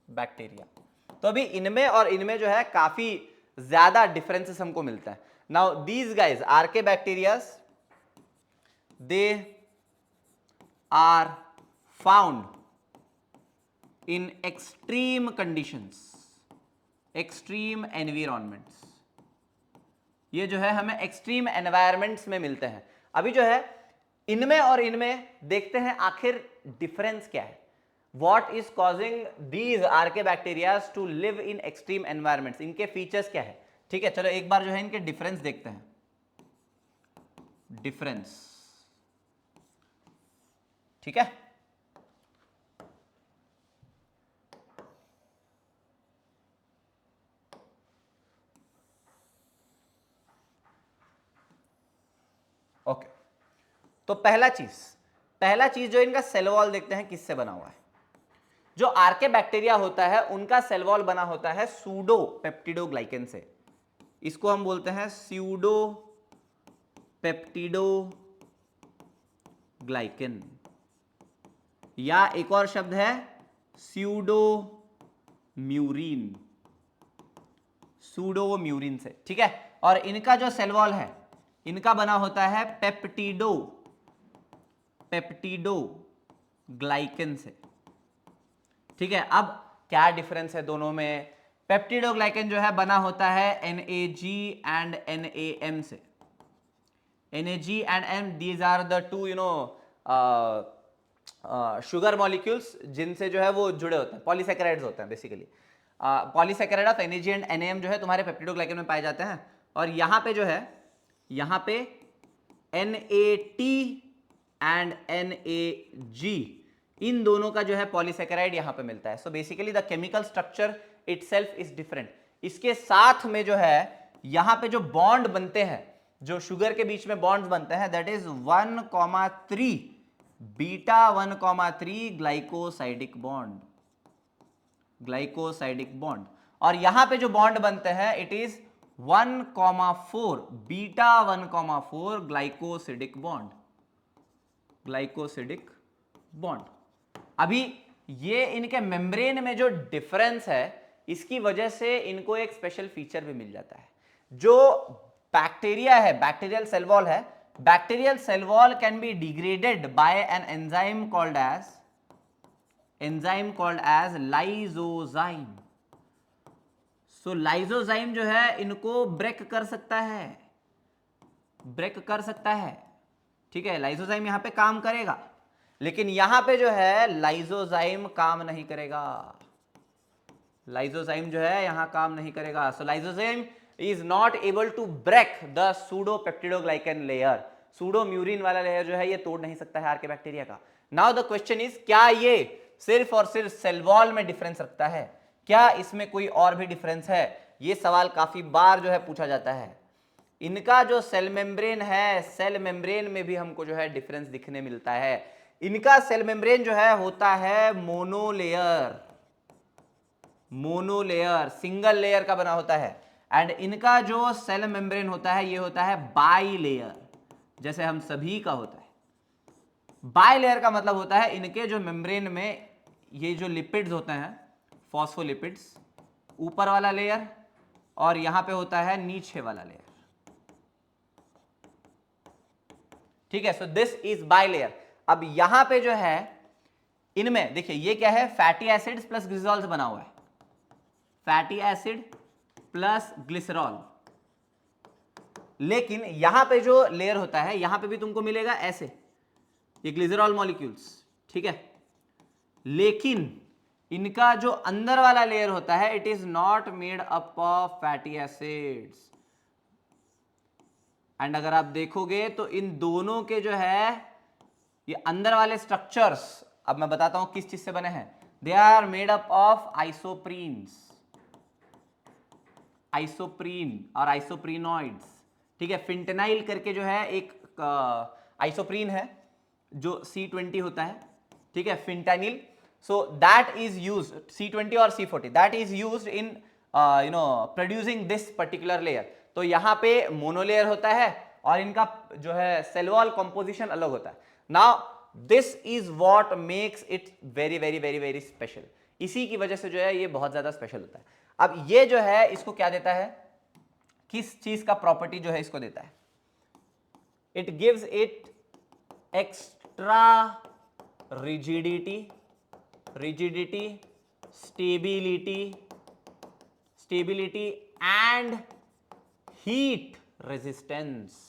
bacteria, तो अभी इनमें और इनमें जो है काफी ज्यादा डिफरेंसेस हमको मिलता है. Now these guys, archaebacterias, they are found in extreme conditions, extreme environments. ये जो है हमें एक्सट्रीम एनवायरमेंट्स में मिलते हैं. अभी जो है इनमें और इनमें देखते हैं आखिर डिफरेंस क्या है. What is causing these archaebacterias to live in extreme environments? इनके फीचर्स क्या है, ठीक है. चलो एक बार जो है इनके डिफरेंस देखते हैं. डिफरेंस, ठीक है. ओके, तो पहला चीज जो इनका सेल वॉल देखते हैं किससे बना हुआ है. जो आर्के बैक्टीरिया होता है उनका सेल वॉल बना होता है सूडो पेप्टिडोग्लाइकेन से. इसको हम बोलते हैं स्यूडो पेप्टिडोग्लाइकेन, या एक और शब्द है स्यूडो म्यूरिन से, ठीक है. और इनका जो सेल वॉल है इनका बना होता है पेप्टिडोग्लाइकेन से, ठीक है. अब क्या डिफरेंस है दोनों में. पेप्टिडोग्लाइकेन जो है बना होता है NAG एंड NAM से. NAG and M, these are the 2 sugar molecules जिनसे जो है वो जुड़े होते हैं, पॉलीसैकेराइड्स होते हैं basically. Polysaccharide of NAG and NAM जो है तुम्हारे पेप्टिडोग्लाइकेन में पाए जाते हैं. और यहाँ पे जो है यहाँ पे NAT एंड NAG, इन दोनों का जो है पॉलीसैकेराइड यहाँ पे मिलता है. So basically the chemical structure itself is different. इसके साथ में जो है यहाँ पे जो बॉन्ड बनते हैं, जो शुगर के बीच में बॉन्ड्स बनते हैं, that is 1,3 beta 1,3 glycosidic bond. और यहां पे जो बॉन्ड बनते हैं it is 1,4 beta 1,4 glycosidic bond. अभी ये इनके मेम्ब्रेन में जो डिफरेंस है इसकी वजह से इनको एक स्पेशल फीचर भी मिल जाता है। जो बैक्टीरिया है, बैक्टीरियल सेल वॉल है, bacterial cell wall can be degraded by an enzyme called as lysozyme. So lysozyme जो है इनको ब्रेक कर सकता है, ठीक है। लाइजोजाइम यहां पे काम करेगा, लेकिन यहां पे जो है लाइजोजाइम काम नहीं करेगा, लाइजोजाइम जो है यहां काम नहीं करेगा। So lysozyme is not able to break the pseudo peptidoglycan layer. Pseudo murein वाला लेयर जो है ये तोड़ नहीं सकता है आर्के बैक्टीरिया का। नाउ द क्वेश्चन इज, क्या ये सिर्फ और सिर्फ सेल वॉल में डिफरेंस रखता है, क्या इसमें कोई और भी डिफरेंस है? ये सवाल काफी बार जो है पूछा जाता है। इनका जो सेल मेम्ब्रेन है, सेल मेम्ब्रेन में भी हमको जो है डिफरेंस दिखने मिलता है। इनका सेल मेम्ब्रेन जो है होता है मोनोलेयर, सिंगल लेयर का बना होता है। एंड इनका जो सेल मेम्ब्रेन होता है ये होता है बाई लेयर, जैसे हम सभी का होता है। बाई लेयर का मतलब होता है इनके जो मेम्ब्रेन में ये जो लिपिड्स होते हैं, फॉस्फोलिपिड्स, ऊपर वाला लेयर, और यहां पे होता है नीचे वाला लेयर, ठीक है। So this is by layer. अब यहां पे जो है इनमें देखिए ये क्या है, फैटी एसिड्स प्लस ग्लिसरॉल से बना हुआ है, फैटी एसिड प्लस ग्लिसरॉल। लेकिन यहां पे जो लेयर होता है यहां पे भी तुमको मिलेगा ऐसे, ये ग्लिसरॉल मॉलिक्यूल्स, ठीक है। लेकिन इनका जो अंदर वाला लेयर होता है it is not made up of fatty acids. And अगर आप देखोगे तो इन दोनों के जो है ये अंदर वाले स्ट्रक्चर्स, अब मैं बताता हूं किस चीज से बने हैं। They are made up of isoprene और आइसोप्रीनॉइड्स, ठीक है। फिंटेनाइल करके जो है एक आइसोप्रीन है जो C20 होता है, ठीक है, फिंटेनिल। So that is used, C20 और C40, that is used in producing this particular layer. तो यहां पे मोनोलेयर होता है और इनका जो है सेल वॉल कंपोजिशन अलग होता है। Now this is what makes it very very very very special. इसी की वजह से जो है ये बहुत ज्यादा स्पेशल होता है। अब ये जो है इसको क्या देता है, किस चीज का प्रॉपर्टी जो है इसको देता है, it gives it extra rigidity, stability and heat resistance.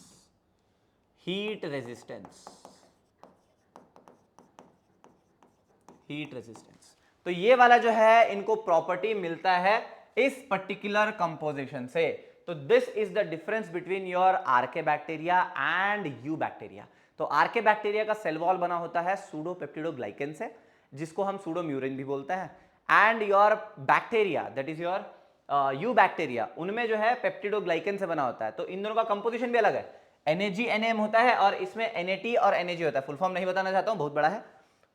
तो ये वाला जो है इनको प्रॉपर्टी मिलता है इस पर्टिकुलर कंपोजिशन से। तो this is the difference between your archaebacteria and eubacteria. तो आर्के बैक्टीरिया का सेल वॉल बना होता है सूडो पेप्टिडोग्लाइकन से, जिसको हम सूडो म्यूरिन भी बोलते हैं। And your bacteria, that is your you bacteria, उनमें जो है पेप्टिडोग्लाइकन से बना होता है। तो इन दोनों का कंपोजिशन भी अलग है, NAG NAM होता है और इसमें NAT और NAG होता है। फुल फॉर्म नहीं बताना चाहता हूं, बहुत बड़ा है,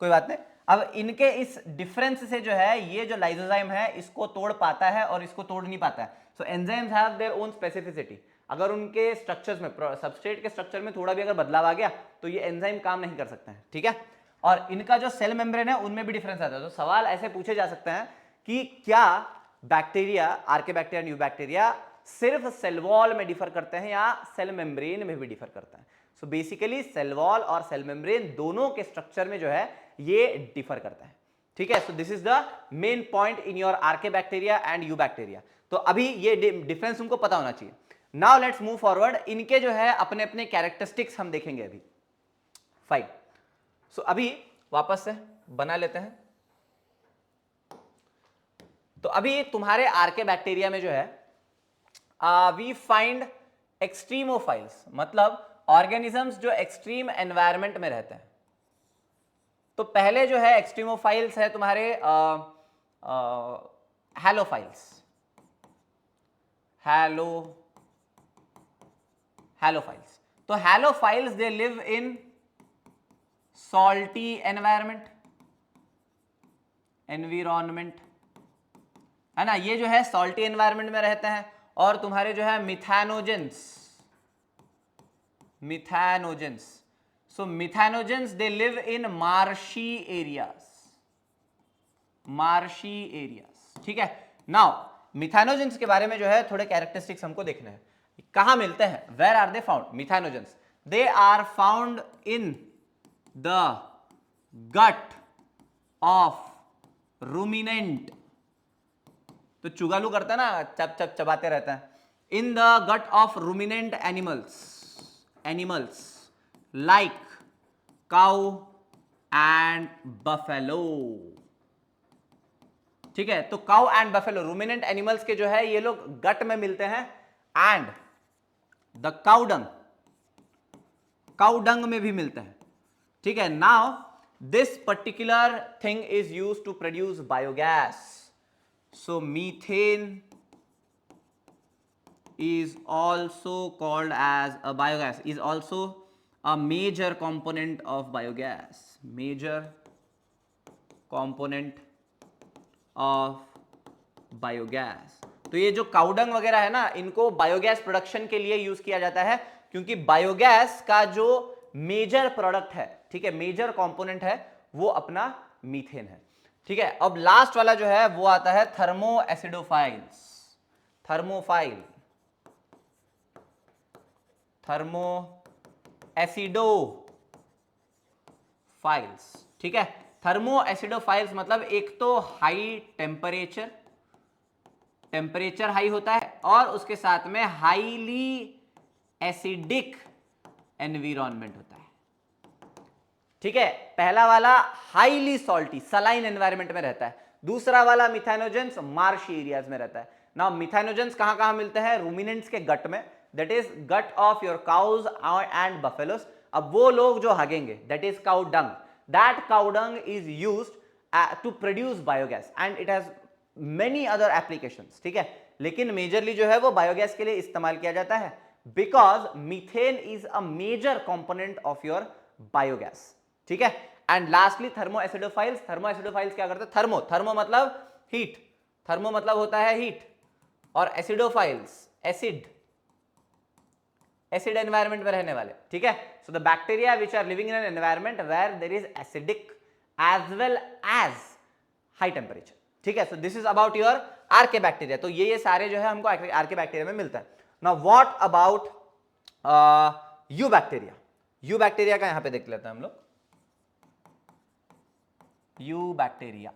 कोई बात नहीं। अब इनके इस डिफरेंस से जो है ये जो लाइसोजाइम है इसको तोड़ पाता है और इसको तोड़ नहीं पाता है। So enzymes have their own specificity. अगर उनके स्ट्रक्चर्स में, सबस्ट्रेट के स्ट्रक्चर में थोड़ा भी अगर बदलाव आ गया तो ये एंजाइम काम नहीं कर सकते हैं, ठीक है। और इनका जो सेल मेम्ब्रेन है उनमें भी डिफरेंस आता है। तो सवाल ऐसे पूछे जा सकते हैं कि क्या बैक्टीरिया, आर्के बैक्टीरिया, न्यू बैक्टीरिया सिर्फ सेल वॉल में डिफर करते हैं या सेल मेम्ब्रेन में भी डिफर करते हैं। सो बेसिकली सेल वॉल और सेल मेम्ब्रेन दोनों के स्ट्रक्चर में जो है ये डिफर करता है, ठीक है। So this is the main point in your archaebacteria and eubacteria. तो अभी ये डिफरेंस तुमको पता होना चाहिए। नाउ लेट्स मूव फॉरवर्ड, इनके जो है अपने अपने कैरेक्टरिस्टिक्स हम देखेंगे अभी। फाइन, सो अभी वापस से बना लेते हैं। तो अभी तुम्हारे आर्के बैक्टीरिया में जो है वी फाइंड एक्सट्रीमोफाइल्स, मतलब ऑर्गेनिजम्स जो एक्सट्रीम एनवायरनमेंट में रहते हैं। तो पहले जो है एक्सट्रीमोफाइल्स है तुम्हारे हैलोफाइल्स, हैलोफाइल्स। तो halophiles they live in salty environment, है ना। ये जो है सॉल्टी एनवायरनमेंट में रहते हैं। और तुम्हारे जो है methanogens, so methanogens they live in marshy areas, ठीक है। नाउ मिथाइनोजेंस के बारे में जो है थोड़े कैरेक्टरिस्टिक्स हमको देखने हैं, कहां मिलते हैं, where are they found. Methanogens, they are found in the gut of ruminant, तो चुगालू करता है ना, चप चप चबाते रहता है, in the gut of ruminant animals like cow and buffalo. ठीक है, तो cow and buffalo ruminant animals के जो है ये लोग गट में मिलते हैं, एंड द काउडंग में भी मिलते हैं। ठीक है, now this particular thing is used to produce biogas, so methane is also called as a biogas, is also a major component of biogas, major component of biogas। तो ये जो cow dung वगैरह है ना, इनको बायोगैस प्रोडक्शन के लिए use किया जाता है, क्योंकि बायोगैस का जो मेजर प्रोडक्ट है, ठीक है, मेजर कंपोनेंट है, वो अपना मीथेन है। ठीक है, अब लास्ट वाला जो है वो आता है थर्मो एसिडोफाइल्स, थर्मो एसिडोफाइल्स। ठीक है, थर्मो एसिडोफाइल्स मतलब एक तो हाई टेम्परेचर हाई होता है, और उसके साथ में हाईली एसिडिक एनवायरनमेंट होता है। ठीक है, पहला वाला हाईली सॉल्टी सलाइन एनवायरनमेंट में रहता है, दूसरा वाला मिथाइनोजेंस मार्श एरियाज में रहता है। नाउ मिथाइनोजेंस कहां कहां मिलते हैं, रूमिनेंट्स के गट में, that is gut of your cows and buffaloes. अब वो लोग जो हगेंगे, that is cow dung, that cow dung is used to produce biogas and it has many other applications. ठीक है, लेकिन मेजरली जो है वो बायोगैस के लिए इस्तेमाल किया जाता है, because methane is a major component of your biogas. ठीक है, एंड लास्टली थर्मो एसिडोफाइल्स क्या करते हैं, थर्मो मतलब हीट, थर्मो मतलब होता है हीट, और एसिडोफाइल्स एसिड एनवायरनमेंट में रहने वाले। ठीक है, so the bacteria which are living in an environment where there is acidic as well as high temperature. ठीक है, so this is about your archaebacteria. तो ये सारे जो है हमको आर्के बैक्टीरिया में मिलता है। Now what about you bacteria का यहां पे देख लेते हैं हम लोग। यू बैक्टीरिया,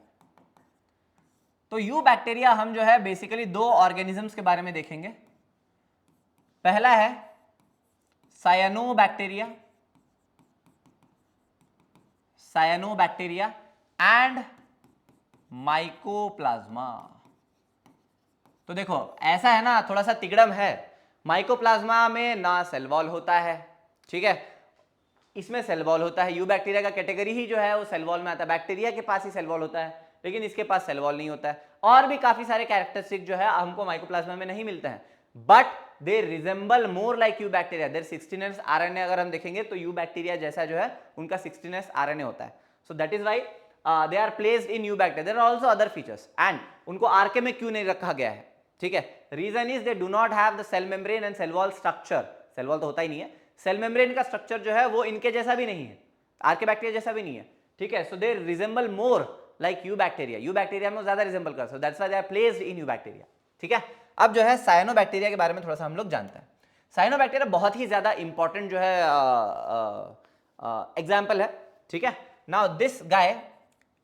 तो यू बैक्टीरिया हम जो है बेसिकली दो ऑर्गेनिजम्स के बारे में देखेंगे। पहला है सायनोबैक्टीरिया एंड माइकोप्लाज्मा। तो देखो ऐसा है ना, थोड़ा सा तिगड़म है, माइकोप्लाज्मा में ना सेल वॉल होता है, ठीक है, इसमें सेल वॉल होता है। यू बैक्टीरिया का कैटेगरी ही जो है वो सेल वॉल में आता है, बैक्टीरिया के पास ही सेल वॉल होता है, लेकिन इसके पास सेल वॉल नहीं होता है। और भी काफी सारे कैरेक्टरिस्टिक जो है हमको माइकोप्लाज्मा में नहीं मिलते हैं, but they resemble more like eubacteria, their 16S RNA अगर हम देखेंगे तो यू बैक्टीरिया जैसा जो है उनका 16S RNA होता है। So that is why they are placed in eubacteria. There are also other features, and उनको आरके में क्यों नहीं रखा गया है, ठीक है, reason is they do not have the cell membrane and cell wall structure. Cell wall तो होता ही नहीं है, सेल मेम्ब्रेन का स्ट्रक्चर जो है वो इनके जैसा भी नहीं है, आर्के बैक्टीरिया जैसा भी नहीं है। ठीक है, so they resemble more like eubacteria में ज्यादा रिजेंबल कर, so that's why they are placed in eubacteria. ठीक है, अब जो है साइनोबैक्टीरिया के बारे में थोड़ा सा हम लोग जानते हैं। साइनोबैक्टीरिया बहुत ही ज्यादा इंपॉर्टेंट जो है एग्जाम्पल है। ठीक है, नाउ दिस गाय,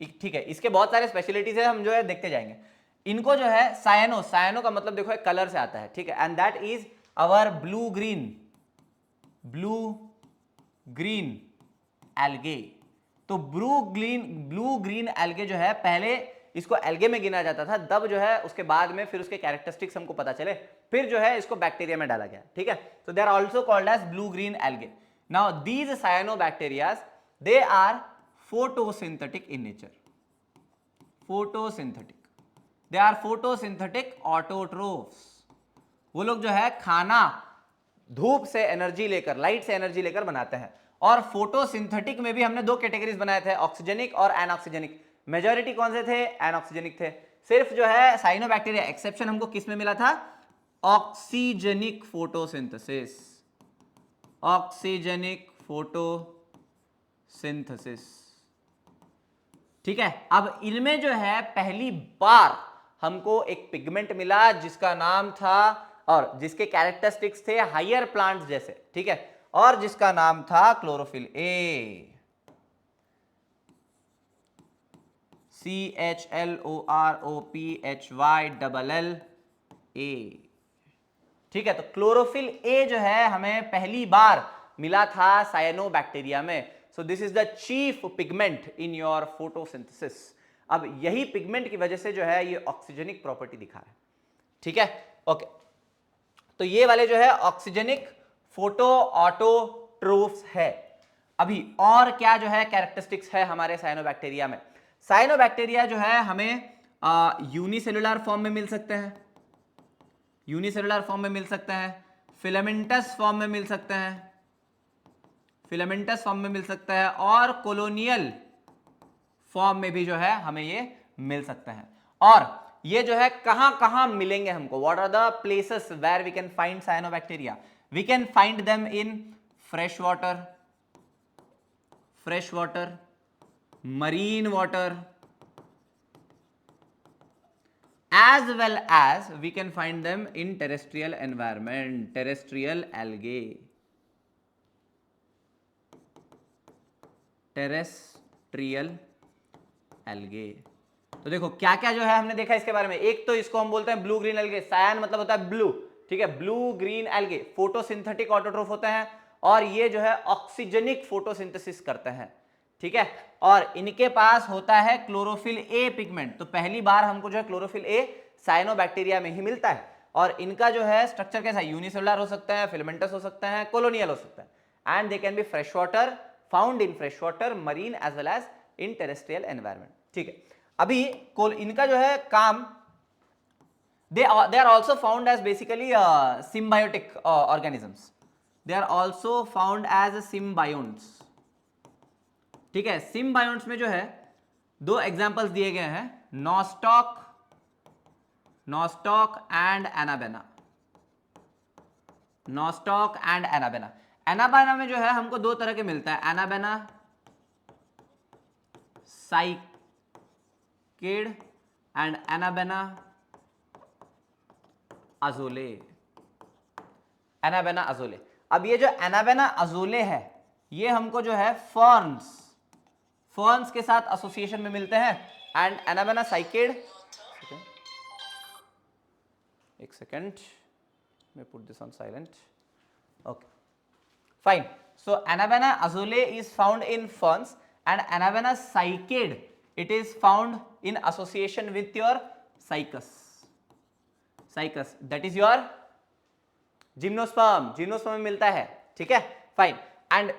ठीक है, इसके बहुत सारे स्पेशलिटीज है, हम जो है देखते जाएंगे। इनको जो है सायनो का मतलब देखो कलर से आता है, ठीक है, and that is our blue green algae. तो ब्लू ग्रीन एल्गे जो है पहले इसको एल्गे में गिना जाता था, तब जो है उसके बाद में फिर उसके कैरेक्टरिस्टिक्स हमको पता चले, फिर जो है इसको बैक्टीरिया में डाला गया। ठीक है, तो they are also called as blue green algae. Now these cyanobacterias they are photosynthetic in nature, they are photosynthetic autotrophs. वो लोग जो है खाना धूप से एनर्जी लेकर, लाइट से एनर्जी लेकर बनाते हैं। और फोटोसिंथेटिक में भी हमने दो कैटेगरीज बनाए थे, ऑक्सीजेनिक और एनऑक्सीजेनिक। मेजॉरिटी कौन से थे, एनऑक्सीजेनिक थे। सिर्फ जो है साइनोबैक्टीरिया एक्सेप्शन हमको किस में मिला था, ऑक्सीजेनिक फोटोसिंथेसिस, ठीक है, अब इनमें जो है पहली बार हमको एक पिगमेंट मिला जिसका नाम था और जिसके कैरेक्टरिस्टिक्स थे हायर प्लांट्स जैसे, ठीक है, और जिसका नाम था क्लोरोफिल ए, CHLOROPHYLLA, ठीक है। तो क्लोरोफिल ए जो है हमें पहली बार मिला था साइनोबैक्टीरिया में। सो this is the chief pigment in your photosynthesis. अब यही पिगमेंट की वजह से जो है ये ऑक्सीजनिक प्रॉपर्टी दिखा रहा है, ठीक है, ओके। तो ये वाले जो है ऑक्सीजनिक फोटो ऑटोट्रोफ्स है। अभी और क्या जो है कैरेक्टरिस्टिक्स है हमारे साइनोबैक्टीरिया में। साइनोबैक्टीरिया जो है हमें यूनिसेलुलर फॉर्म में मिल सकते हैं, यूनिसेलुलर फॉर्म में मिल सकते हैं, फिलामेंटस फॉर्म में मिल सकते हैं, फिलामेंटस फॉर्म में मिल सकता है, और कॉलोनियल फॉर्म में भी जो है हमें ये मिल सकते हैं। और ये जो है कहां कहां मिलेंगे हमको, what are the places where we can find cyanobacteria? We can find them in fresh water, marine water, as well as we can find them in terrestrial environment, terrestrial algae, तो देखो क्या क्या जो है हमने देखा इसके बारे में। एक तो इसको हम बोलते हैं ब्लू ग्रीन एल्गे, सायन मतलब होता है ब्लू, ठीक है, blue green algae photosynthetic autotroph होते हैं और ये जो है ऑक्सीजनिक फोटोसिंथेसिस करते हैं, ठीक है, और इनके पास होता है क्लोरोफिल ए पिगमेंट। तो पहली बार हमको जो है क्लोरोफिल ए साइनोबैक्टीरिया में ही मिलता है और इनका जो है स्ट्रक्चर कैसा है, यूनिसेलुलर हो सकता है, फिलामेंटस हो सकता है, कॉलोनियल हो सकता है, and they can be fresh water, found in fresh water, marine as well as in terrestrial environment, ठीक है। अभी इनका जो है काम, they are also found as basically symbiotic organisms, they are also found as symbionts, ठीक है। सिम्बायोन्ट्स में जो है दो एग्जांपल्स दिए गए हैं, nostoc and anabaena, nostoc and anabaena. Anabaena में जो है हमको दो तरह के मिलता है, anabaena psyched and anabaena Azoulay, anabaena Azoulay. अब ये जो एनाबेना अजोले है ये हमको जो है फर्न्स के साथ एसोसिएशन में मिलते हैं, एंड एनाबेना साइकेड, एक सेकेंड मैं put this on silent, okay fine. So anabaena Azoulay is found in ferns and anabaena psyched it is found in association with your cycas, that is your gymnosperm में मिलता है, ठीक है, fine. And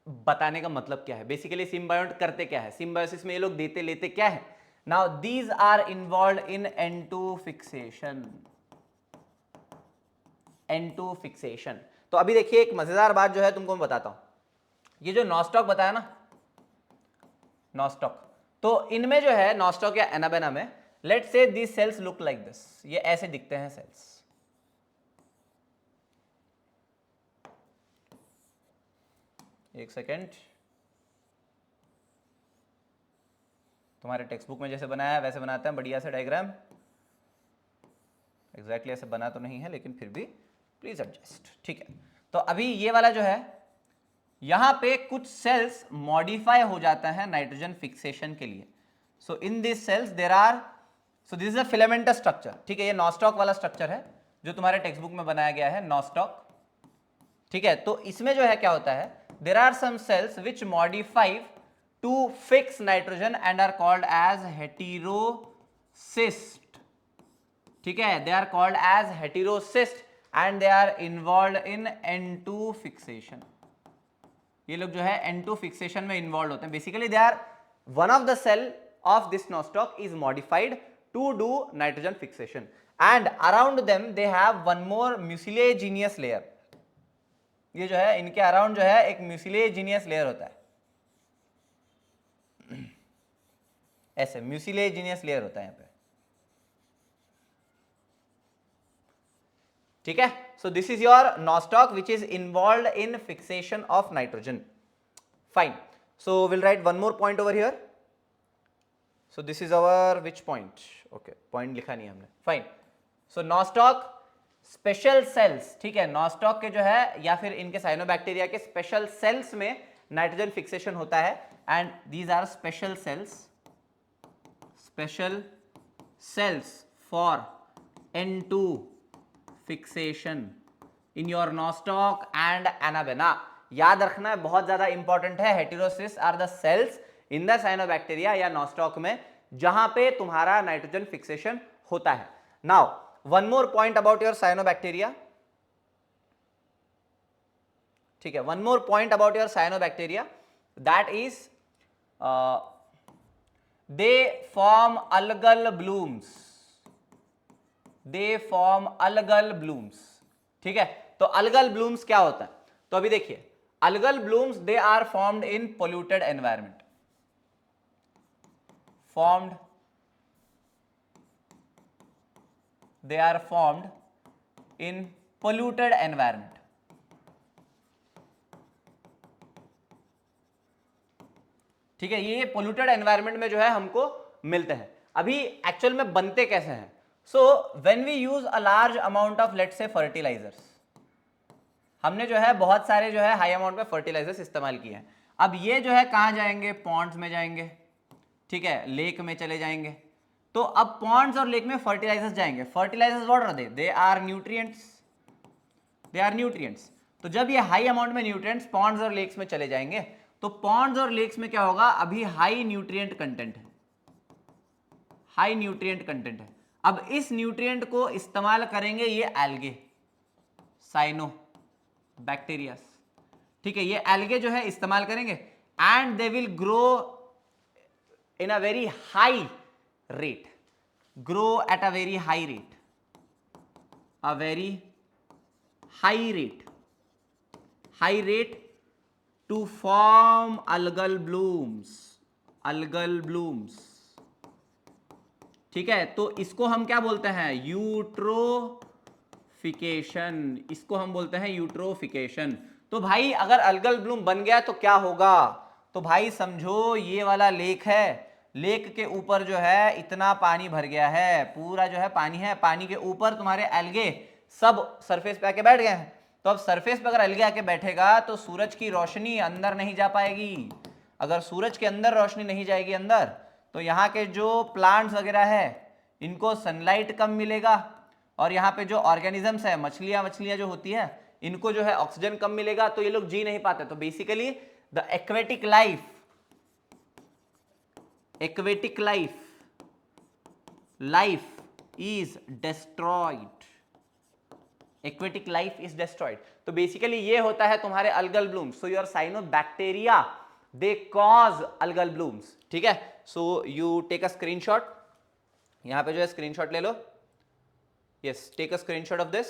बताने का मतलब क्या है, बेसिकली सिम्बायोट करते क्या है, सिम्बायोसिस में ये लोग देते लेते क्या है। Now these are involved in N2 fixation. तो अभी देखिए एक मजेदार बात जो है तुमको मैं बताता हूं, ये जो नॉस्टॉक बताया ना, नॉस्टॉक, तो इनमें जो है नॉस्टॉक या एनाबेना में, let's say these cells look like this, ये ऐसे दिखते हैं सेल्स, एक सेकेंड, तुम्हारे टेक्स्ट बुक में जैसे बनाया है वैसे बनाते हैं बढ़िया से डायग्राम, एग्जैक्टली ऐसे बना तो नहीं है लेकिन फिर भी प्लीज एडजस्ट, ठीक है। तो अभी ये वाला जो है यहां पे कुछ सेल्स मॉडिफाई हो जाता है नाइट्रोजन फिक्सेशन के लिए। So in this cells there are, so this is a filamentous structure, ठीक है, ये नॉस्टॉक वाला स्ट्रक्चर है जो तुम्हारे टेक्स्ट बुक में बनाया गया है, नॉस्टॉक, ठीक है। तो इसमें जो है क्या होता है, there are some cells which modify to fix nitrogen and are called as heterocyst, ठीक है, they are called as heterocyst and they are involved in N2 fixation। ये लोग जो है N2 fixation में involved होते हैं, basically they are one of the cell of this nostoc is modified to do nitrogen fixation and around them they have one more mucilaginous layer। ये जो है इनके अराउंड जो है एक म्यूसिलेजिनियस लेयर होता है, ऐसे म्यूसिलेजिनियस लेयर होता है यहाँ पे, ठीक है। So this is your nostoc which is involved in fixation of nitrogen, fine. So will write one more point over here. So this is our which point, okay point लिखा नहीं हमने, fine. सो nostoc special cells, ठीक है, nostoc के जो है या फिर इनके साइनोबैक्टीरिया के स्पेशल सेल्स में नाइट्रोजन फिक्सेशन होता है, and these are special cells for N2 fixation in your Nostoc and Anabaena. याद रखना है, बहुत ज्यादा इंपॉर्टेंट है, heterocysts are the cells in the cyanobacteria या नॉस्टॉक में जहां पे तुम्हारा नाइट्रोजन फिक्सेशन होता है। Now one more point about your cyanobacteria, ठीक है, one more point about your cyanobacteria, that is they form algal blooms, they form algal blooms, ठीक है। तो अलगल ब्लूम्स क्या होता है, तो अभी देखिए algal blooms they are formed in polluted environment, formed, they are formed in polluted environment, ठीक है, ये पोल्यूटेड एनवायरमेंट में जो है हमको मिलते हैं। अभी एक्चुअल में बनते कैसे हैं, so when we use a large amount of let's say fertilizers, हमने जो है बहुत सारे जो है हाई अमाउंट में फर्टिलाइजर्स इस्तेमाल किए हैं, अब ये जो है कहां जाएंगे, पॉन्ड्स में जाएंगे, ठीक है, लेक में चले जाएंगे। तो अब पॉन्ड्स और लेक में फर्टिलाइजर्स जाएंगे, fertilizers what are they are nutrients, they are nutrients. तो जब ये हाई अमाउंट में न्यूट्रिएंट्स पॉन्ड्स और लेक्स में चले जाएंगे, तो पॉन्ड्स और लेक्स में क्या होगा, अभी हाई न्यूट्रिएंट कंटेंट है, हाई न्यूट्रिएंट कंटेंट है। अब इस न्यूट्रिएंट को इस्तेमाल करेंगे ये एल्गे, साइनो बैक्टीरिया, ठीक है, ये एल्गे जो है इस्तेमाल करेंगे, and they will grow in a very high rate, grow at a very high rate, a very high rate to form algal blooms, ठीक है। तो इसको हम क्या बोलते हैं, यूट्रोफिकेशन, इसको हम बोलते हैं यूट्रोफिकेशन। तो भाई अगर अलगल ब्लूम बन गया तो क्या होगा, तो भाई समझो ये वाला लेक है, लेक के ऊपर जो है इतना पानी भर गया है, पूरा जो है पानी है, पानी के ऊपर तुम्हारे एल्गे सब सरफेस पे आके बैठ गए हैं। तो अब सरफेस पे अगर एल्गे आके बैठेगा तो सूरज की रोशनी अंदर नहीं जा पाएगी, अगर सूरज के अंदर रोशनी नहीं जाएगी अंदर, तो यहाँ के जो प्लांट्स वगैरह है इनको सनलाइट कम मिलेगा, और यहाँ पे जो ऑर्गेनिजम्स है, मछलियां जो होती है, इनको जो है ऑक्सीजन कम मिलेगा, तो ये लोग जी नहीं पाते। तो basically the aquatic life is destroyed, aquatic life is destroyed। तो बेसिकली ये होता है तुम्हारे algal blooms. So your cyanobacteria they cause algal blooms, ठीक है। So you take a screenshot, यहां पे जो है स्क्रीनशॉट ले लो, yes take a screenshot of this,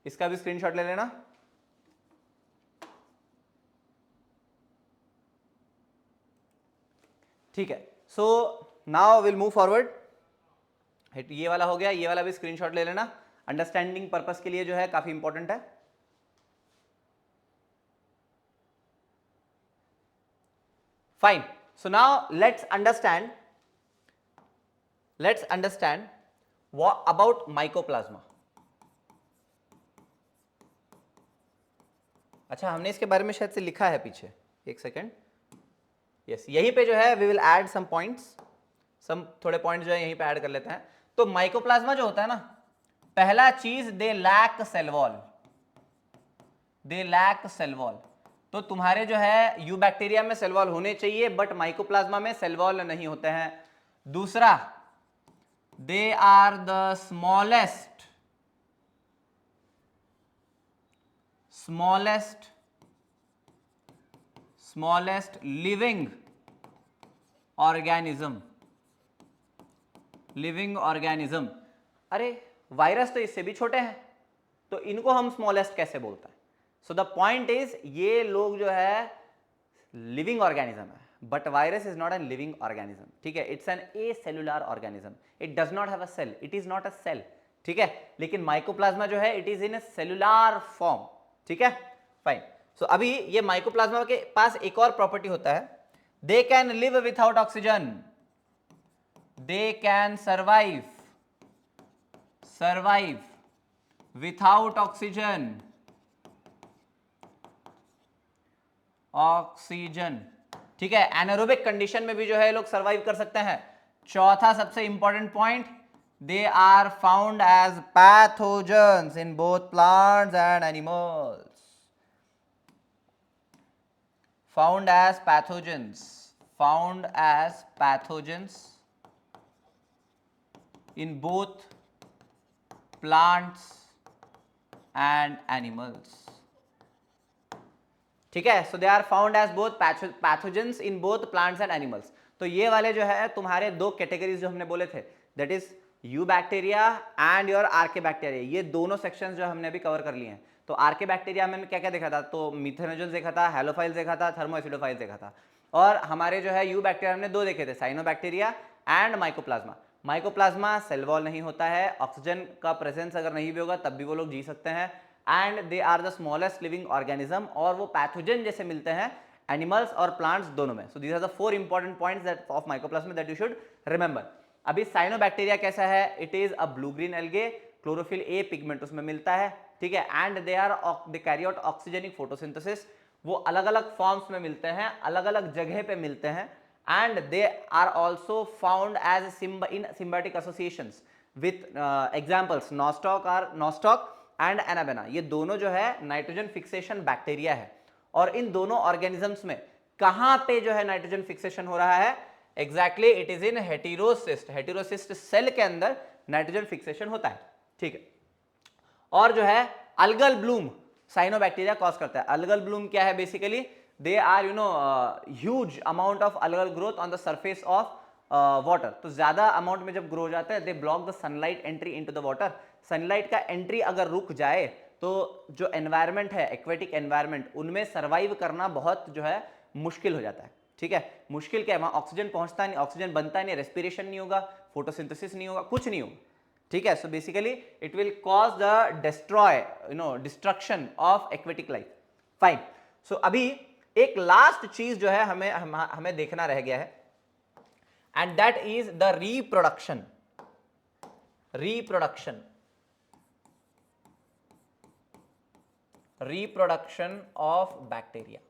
इसका भी स्क्रीनशॉट ले लेना। ठीक है, so now will move forward, ये वाला हो गया, ये वाला भी स्क्रीनशॉट ले लेना, अंडरस्टैंडिंग पर्पस के लिए जो है काफी इंपॉर्टेंट है। Fine, so now let's understand what about mycoplasma. अच्छा, हमने इसके बारे में शायद से लिखा है पीछे, एक सेकेंड, यस यहीं पे जो है we will add some points, some थोड़े पॉइंट्स जो है यहीं पे ऐड कर लेते हैं। तो माइकोप्लाज्मा जो होता है ना, पहला चीज दे लैक सेल वॉल, तो तुम्हारे जो है यू बैक्टीरिया में सेल वॉल होने चाहिए, बट माइकोप्लाज्मा में सेल वॉल नहीं होते हैं। दूसरा, they are the smallest living organism. अरे वायरस तो इससे भी छोटे हैं, तो इनको हम स्मॉलेस्ट कैसे बोलते हैं? सो द पॉइंट इज, ये लोग जो है लिविंग ऑर्गेनिज्म है, but virus is not an living organism, ठीक है, it's an acellular organism, it does not have a cell, it is not a cell, ठीक है, लेकिन माइकोप्लाज्मा जो है it is in cellular form, ठीक है, फाइन। सो अभी ये माइकोप्लाज्मा के पास एक और प्रॉपर्टी होता है, they can live without oxygen, they can survive without oxygen, ठीक है, एनारोबिक कंडीशन में भी जो है लोग सर्वाइव कर सकते हैं। चौथा सबसे important point, they are found as pathogens in both plants and animals, found as pathogens in both plants and animals, ठीक है। So they are found as both pathogens in both plants and animals. तो ये वाले जो है तुम्हारे दो categories जो हमने बोले थे, that is eubacteria and your archaebacteria, ये दोनों सेक्शंस जो हमने अभी कवर कर लिए हैं। तो आर्के बैक्टीरिया में क्या क्या देखा था, तो मिथेनोजेंस देखा था, हेलोफाइल्स देखा था, थर्मोएसिडोफाइल्स देखा था। और हमारे जो है यू बैक्टीरिया हमने दो देखे थे, cyanobacteria and mycoplasma. Mycoplasma cell wall नहीं होता है, ऑक्सीजन का प्रेजेंस अगर नहीं भी होगा तब भी वो लोग जी सकते हैं, and they are the smallest living organism, और वो पैथोजन जैसे मिलते हैं एनिमल्स और प्लांट्स दोनों में। So these are the 4 important points that of mycoplasma that you should remember. अभी साइनोबैक्टीरिया कैसा है, it is a blue green algae, chlorophyll a pigment उसमें मिलता है, ठीक है, and they carry out oxygenic photosynthesis, वो अलग अलग फॉर्म्स में मिलते हैं, अलग अलग जगह पे मिलते हैं, and they are also found as in symbiotic associations with examples Nostoc and Anabaena. ये दोनों जो है नाइट्रोजन फिक्सेशन बैक्टीरिया है, और इन दोनों ऑर्गेनिजम्स में कहां पे जो है नाइट्रोजन फिक्सेशन हो रहा है, exactly it is in heterocyst cell के अंदर नाइट्रोजन फिक्सेशन होता है, ठीक है। और जो है अल्गल ब्लूम साइनोबैक्टीरिया कॉज करता है। अल्गल ब्लूम क्या है, basically they are huge amount of algal growth on the surface of water. तो ज्यादा अमाउंट में जब ग्रो हो जाता है, they block the sunlight entry into the water. Sunlight का एंट्री अगर रुक जाए तो जो एनवायरमेंट है, एक्वेटिक एनवायरमेंट, उनमें सर्वाइव करना बहुत जो है मुश्किल हो जाता है, ठीक है। मुश्किल क्या है, वहां ऑक्सीजन पहुंचता नहीं, ऑक्सीजन बनता नहीं, रेस्पिरेशन नहीं होगा, फोटोसिंथेसिस नहीं होगा, कुछ नहीं होगा, ठीक है। So basically it will cause the destruction of aquatic life, fine. सो अभी एक लास्ट चीज जो है हमें देखना रह गया है, and that is the reproduction of bacteria,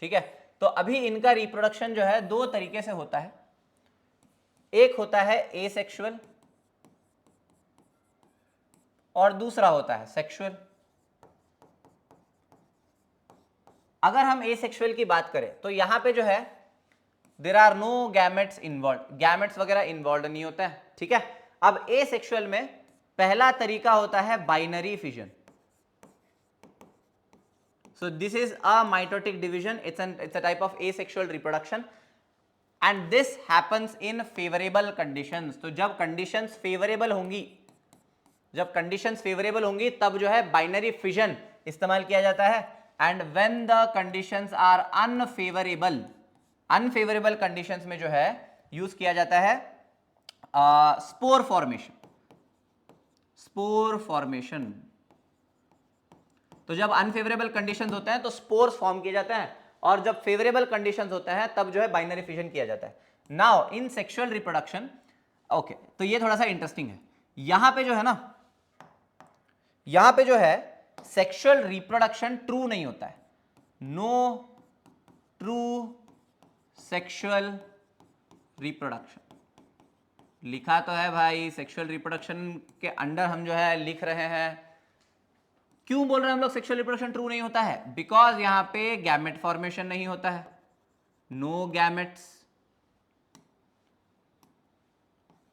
ठीक है। तो अभी इनका रिप्रोडक्शन जो है दो तरीके से होता है, एक होता है एसेक्सुअल और दूसरा होता है सेक्सुअल। अगर हम एसेक्सुअल की बात करें तो यहां पे जो है there are no gametes involve, gametes वगैरह इन्वॉल्व नहीं होता है, ठीक है। अब एसेक्सुअल में पहला तरीका होता है binary fission. So this is a mitotic division, it's a type of asexual reproduction, and this happens in favorable conditions। तो जब conditions favorable होंगी तब जो है बाइनरी फिजन इस्तेमाल किया जाता है, and when the conditions are unfavourable conditions में जो है यूज किया जाता है स्पोर फॉर्मेशन। तो जब अनफेवरेबल कंडीशंस होते हैं तो स्पोर्स फॉर्म किए जाते हैं, और जब फेवरेबल कंडीशंस होते हैं तब जो है बाइनरी फिजन किया जाता है। Now in sexual reproduction, okay, तो ये थोड़ा सा इंटरेस्टिंग है। यहां पे जो है सेक्सुअल रिप्रोडक्शन ट्रू नहीं होता है, नो ट्रू सेक्सुअल रिप्रोडक्शन। लिखा तो है भाई सेक्सुअल रिप्रोडक्शन के अंडर हम जो है लिख रहे हैं। क्यों बोल रहे हैं हम लोग सेक्सुअल रिप्रोडक्शन ट्रू नहीं होता है, बिकॉज यहां पे गैमेट फॉर्मेशन नहीं होता है, no gametes,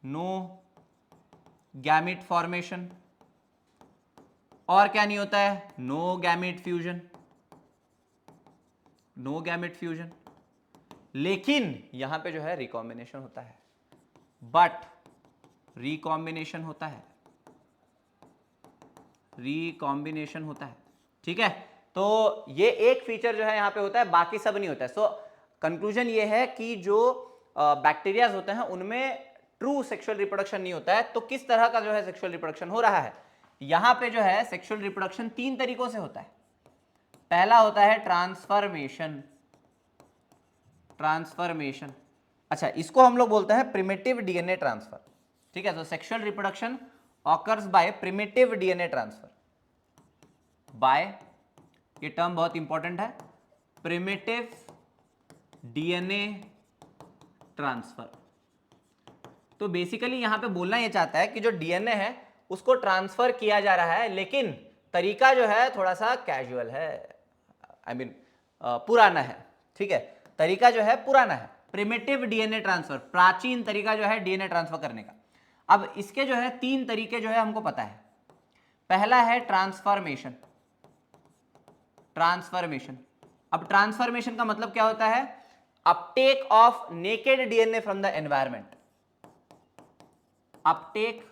no gamete formation, और क्या नहीं होता है, नो गैमेट फ्यूजन। लेकिन यहां पे जो है रिकॉम्बिनेशन होता है, रिकॉम्बिनेशन होता है, ठीक है। तो ये एक फीचर जो है यहां पे होता है, बाकी सब नहीं होता है। सो कंक्लूजन ये है कि जो बैक्टीरियाज होते हैं उनमें ट्रू सेक्सुअल रिप्रोडक्शन नहीं होता है, तो किस तरह का जो है सेक्सुअल रिप्रोडक्शन हो रहा है? यहां पे जो है सेक्सुअल रिप्रोडक्शन 3 तरीकों से होता है। पहला होता है ट्रांसफॉर्मेशन। ट्रांसफॉर्मेशन, अच्छा, इसको हम लोग बोलते हैं प्रिमिटिव डीएनए ट्रांसफर। ठीक है, तो sexual reproduction occurs by primitive DNA transfer. By, ये टर्म बहुत इंपॉर्टेंट है, प्रिमिटिव डीएनए ट्रांसफर। तो बेसिकली यहां पे बोलना ये चाहता है कि जो डीएनए है उसको ट्रांसफर किया जा रहा है, लेकिन तरीका जो है थोड़ा सा कैजुअल है, आई मीन पुराना है। ठीक है, तरीका जो है पुराना है, प्रिमिटिव डीएनए ट्रांसफर, प्राचीन तरीका जो है डीएनए ट्रांसफर करने का। अब इसके जो है 3 तरीके जो है हमको पता है। पहला है ट्रांसफॉर्मेशन। ट्रांसफॉर्मेशन, अब ट्रांसफॉर्मेशन का मतलब क्या होता है? Uptake of naked DNA from the environment. Uptake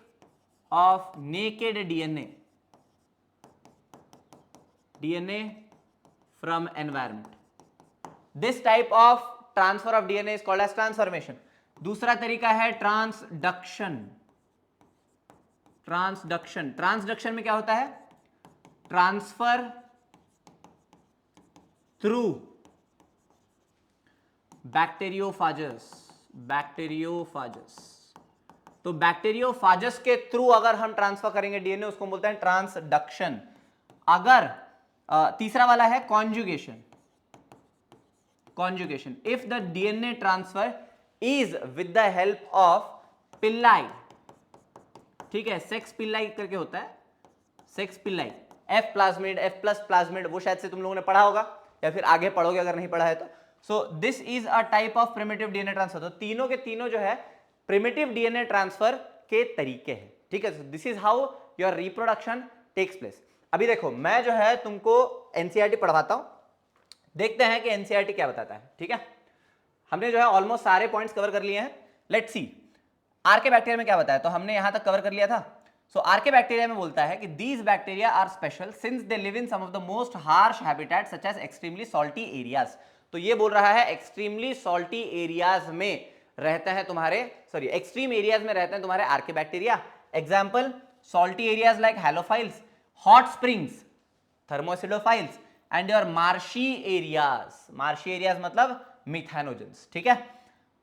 of naked DNA from environment. This type of transfer of DNA is called as transformation. दूसरा तरीका है ट्रांसडक्शन। ट्रांसडक्शन, ट्रांसडक्शन में क्या होता है? Transfer through बैक्टीरियोफाजस। बैक्टीरियोफाजस, तो बैक्टीरियोफाजस के थ्रू अगर हम ट्रांसफर करेंगे डीएनए, उसको बोलते हैं ट्रांसडक्शन। अगर तीसरा वाला है conjugation. Conjugation, if the DNA transfer is with the help of Pillai. ठीक है, सेक्स पिल्लाई करके होता है, sex Pillai, F plasmid, F plus plasmid, वो शायद से तुम लोगों ने पढ़ा होगा या फिर आगे पढ़ोगे अगर नहीं पढ़ा है तो। सो this is a type of primitive DNA transfer. तो तीनों के तीनों जो है प्रिमिटिव डीएनए ट्रांसफर के तरीके हैं। ठीक है, this is how your reproduction takes place. अभी देखो, मैं जो है तुमको एनसीईआरटी पढ़वाता हूं, देखते हैं कि एनसीईआरटी क्या बताता है। ठीक है, हमने जो है ऑलमोस्ट सारे पॉइंट्स कवर कर लिए हैं। लेट्स सी आर्के बैक्टीरिया में क्या बताया, तो हमने यहां तक कवर कर लिया था। सो आर्के बैक्टीरिया में बोलता है कि these bacteria are special since they live in some of the most harsh habitat such as extremely salty areas. तो ये बोल रहा है एक्सट्रीमली सॉल्टी एरियाज में रहते हैं तुम्हारे, सॉरी एक्सट्रीम एरियाज में रहते हैं तुम्हारे archaebacteria. Example salty areas like halophiles, hot springs, thermoacidophiles and your marshy areas. Marshy areas मतलब मिथेनोजेंस। ठीक है,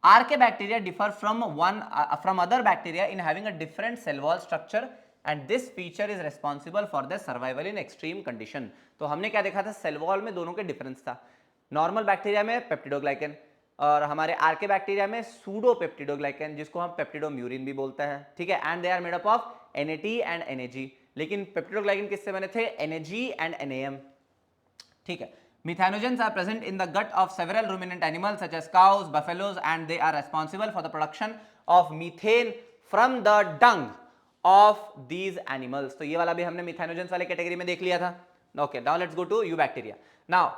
archaebacteria differ from other bacteria in having a different cell wall structure and this feature is responsible for the survival in extreme condition. तो हमने क्या देखा था, cell wall में दोनों के डिफरेंस था। नॉर्मल बैक्टीरिया में पेप्टिडोग्लाइकन और हमारे आर्के बैक्टीरिया में सूडो पेप्टिडोग्लाइकन, जिसको हम पेप्टिडोम्यूरिन भी बोलते हैं। ठीक है, and they are made up of NAT and NAG। लेकिन पेप्टिडोग्लाइकन किससे बने थे? NAG and NAM। ठीक है, methanogens are present in the gut of several ruminant animals such as cows, buffaloes and they are responsible for the production of methane from the dung of these animals. तो ये वाला भी हमने methanogens वाले category में देख लिया था। Okay, now let's go to eubacteria. Now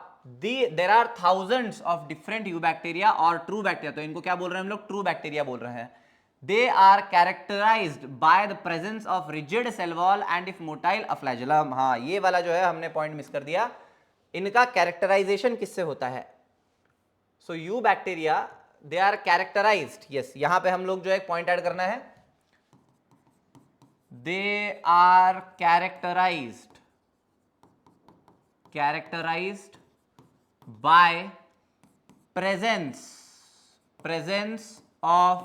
there are thousands of different eubacteria और true bacteria। तो इनको क्या बोल रहे हैं हम लोग? true bacteria बोल रहे हैं। They are characterized by the presence of rigid cell wall and if motile a flagellum। हाँ, ये वाला जो है हमने पॉइंट मिस कर दिया। इनका कैरेक्टराइजेशन किससे होता है? So eubacteria they are characterized, yes, यहां पे हम लोग जो एक पॉइंट ऐड करना है, they are characterized by presence of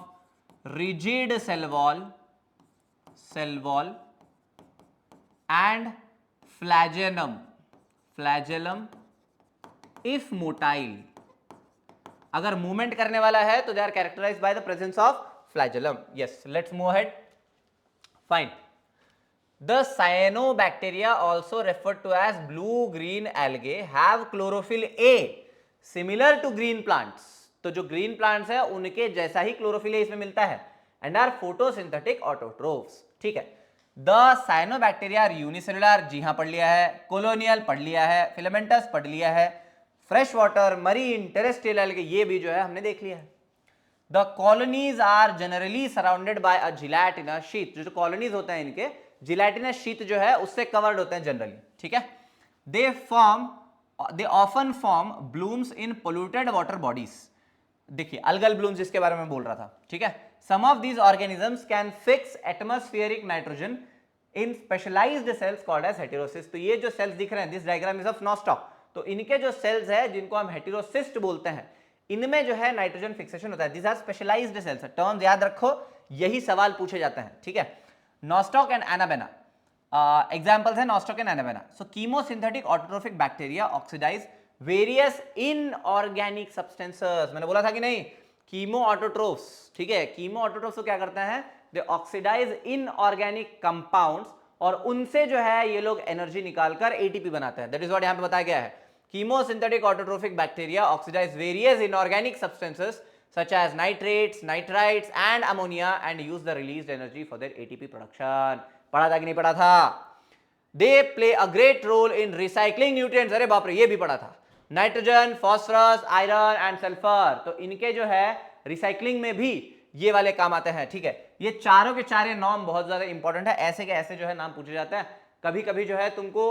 rigid cell wall and flagellum if motile। अगर मूवमेंट करने वाला है तो they are characterized by the presence of flagellum. Yes, let's move ahead. Fine. The cyanobacteria, also referred to as blue-green algae, have chlorophyll A similar to green plants। तो जो green plants है उनके जैसा ही chlorophyll A इसमें मिलता है and are photosynthetic autotrophs। ठीक है, the cyanobacteria are unicellular, जी हाँ पढ़ लिया है, colonial पढ़ लिया है, filamentous पढ़ लिया है, fresh water, marine, terrestrial algae ये भी जो है हमने देख लिया है। The colonies are generally surrounded by a gelatinous sheath। जो colonies होते हैं इनके जिलेटिनस शीट जो है उससे कवर्ड होते हैं जनरली। ठीक है, they often form blooms in polluted water bodies. देखिए अल्गल ब्लूम्स जिसके बारे में बोल रहा था, ठीक है। Some of these organisms can fix atmospheric nitrogen in specialized cells called as heterocyst. तो ये जो सेल्स दिख रहे हैं, this diagram is of Nostoc, तो इनके जो सेल्स है जिनको हम हेटेरोसिस्ट बोलते हैं, इनमें जो है नाइट्रोजन फिक्सेशन होता है। This are specialized cells. Terms याद रखो, यही सवाल पूछे जाते हैं, ठीक है। नॉस्टॉक एंड एनाबेना एग्जांपल्स है, Nostoc and Anabaena. So chemosynthetic autotrophic bacteria oxidize various inorganic substances. मैंने बोला था कि नहीं, कीमो ऑटोट्रोफ्स, ठीक है। कीमो ऑटोट्रोफ्स को क्या करते हैं, दे ऑक्सीडाइज इनऑर्गेनिक कंपाउंड्स, और उनसे जो है ये लोग एनर्जी निकालकर एटीपी बनाते हैं। दैट इज व्हाट यहां पे बताया गया है। Chemosynthetic autotrophic bacteria oxidize various inorganic substances such as nitrates, nitrites and ammonia and use the released energy for their ATP production। पढ़ा था कि नहीं पढ़ा था? They play a great role in recycling nutrients। अरे बाप रे, ये भी पढ़ा था। Nitrogen, phosphorus, iron and sulphur, तो इनके जो है रिसाइकलिंग में भी ये वाले काम आते हैं, ठीक है। ये चारों के चारे नाम बहुत ज्यादा इंपॉर्टेंट है, ऐसे के ऐसे जो है नाम पूछे जाते हैं। कभी कभी जो है तुमको